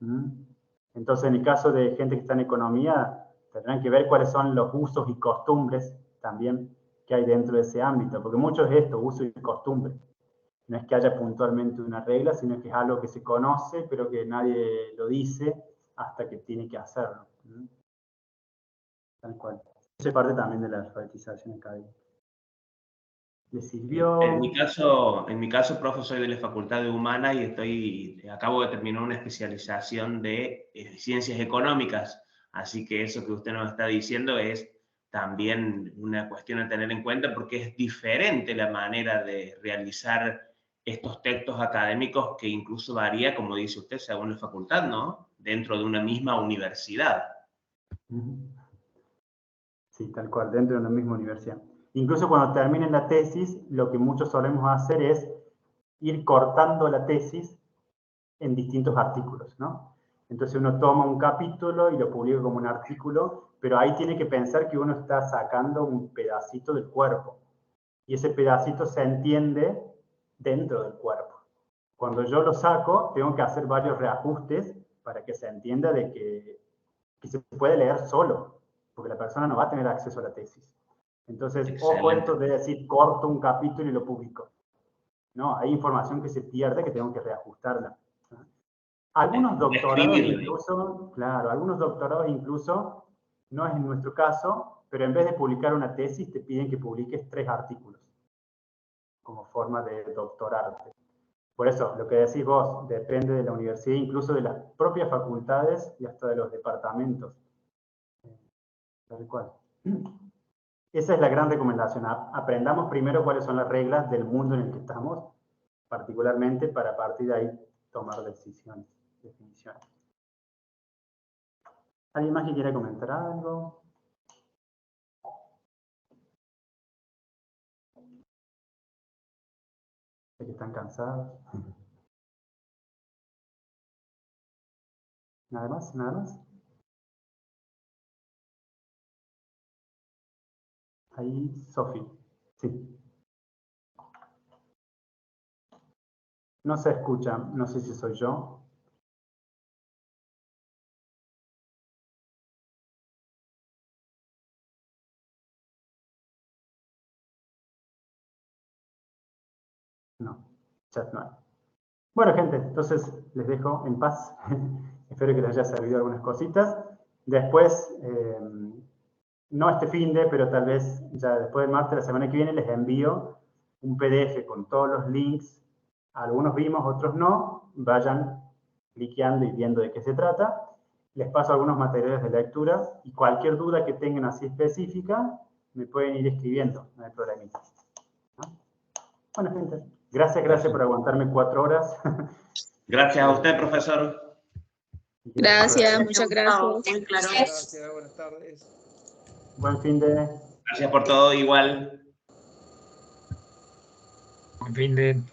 Entonces, en el caso de gente que está en economía, tendrán que ver cuáles son los usos y costumbres también que hay dentro de ese ámbito, porque mucho es esto, uso y costumbre. No es que haya puntualmente una regla, sino que es algo que se conoce, pero que nadie lo dice hasta que tiene que hacerlo. Tal cual. Eso es parte también de la alfabetización académica. ¿Les sirvió? En mi caso, profe, soy de la Facultad de Humanas y acabo de terminar una especialización de Ciencias Económicas. Así que eso que usted nos está diciendo es también una cuestión a tener en cuenta porque es diferente la manera de realizar estos textos académicos que incluso varía, como dice usted, según la facultad, ¿no? Dentro de una misma universidad. Sí, tal cual, dentro de una misma universidad. Incluso cuando terminen la tesis, lo que muchos solemos hacer es ir cortando la tesis en distintos artículos, ¿no? Entonces uno toma un capítulo y lo publica como un artículo, pero ahí tiene que pensar que uno está sacando un pedacito del cuerpo. Y ese pedacito se entiende dentro del cuerpo. Cuando yo lo saco, tengo que hacer varios reajustes para que se entienda de que se puede leer solo, porque la persona no va a tener acceso a la tesis. Entonces, Excelente. ojo esto de decir, corto un capítulo y lo publico. No, hay información que se pierde que tengo que reajustarla. Algunos doctorados incluso, claro, algunos doctorados incluso, no es en nuestro caso, pero en vez de publicar una tesis, te piden que publiques 3 artículos como forma de doctorarte. Por eso, lo que decís vos, depende de la universidad, incluso de las propias facultades y hasta de los departamentos. Tal cual. Esa es la gran recomendación. Aprendamos primero cuáles son las reglas del mundo en el que estamos, particularmente para a partir de ahí tomar definiciones. ¿Alguien más que quiera comentar algo? Sé que están cansados. ¿Nada más? ¿Nada más? Ahí, Sofi. Sí. No se escucha, no sé si soy yo. No, chat no hay. Bueno, gente, entonces les dejo en paz. Espero que les haya servido algunas cositas. Después, no este finde, pero tal vez ya después del martes, la semana que viene, les envío un PDF con todos los links. Algunos vimos, otros no. Vayan cliqueando y viendo de qué se trata. Les paso algunos materiales de lectura y cualquier duda que tengan así específica, me pueden ir escribiendo, no hay problema. ¿No? Bueno, gente, gracias por aguantarme 4 horas. Gracias a usted, profesor. Gracias, muchas gracias. Muy claro. Gracias, buenas tardes. Buen fin de... Gracias por todo, igual. Buen fin de...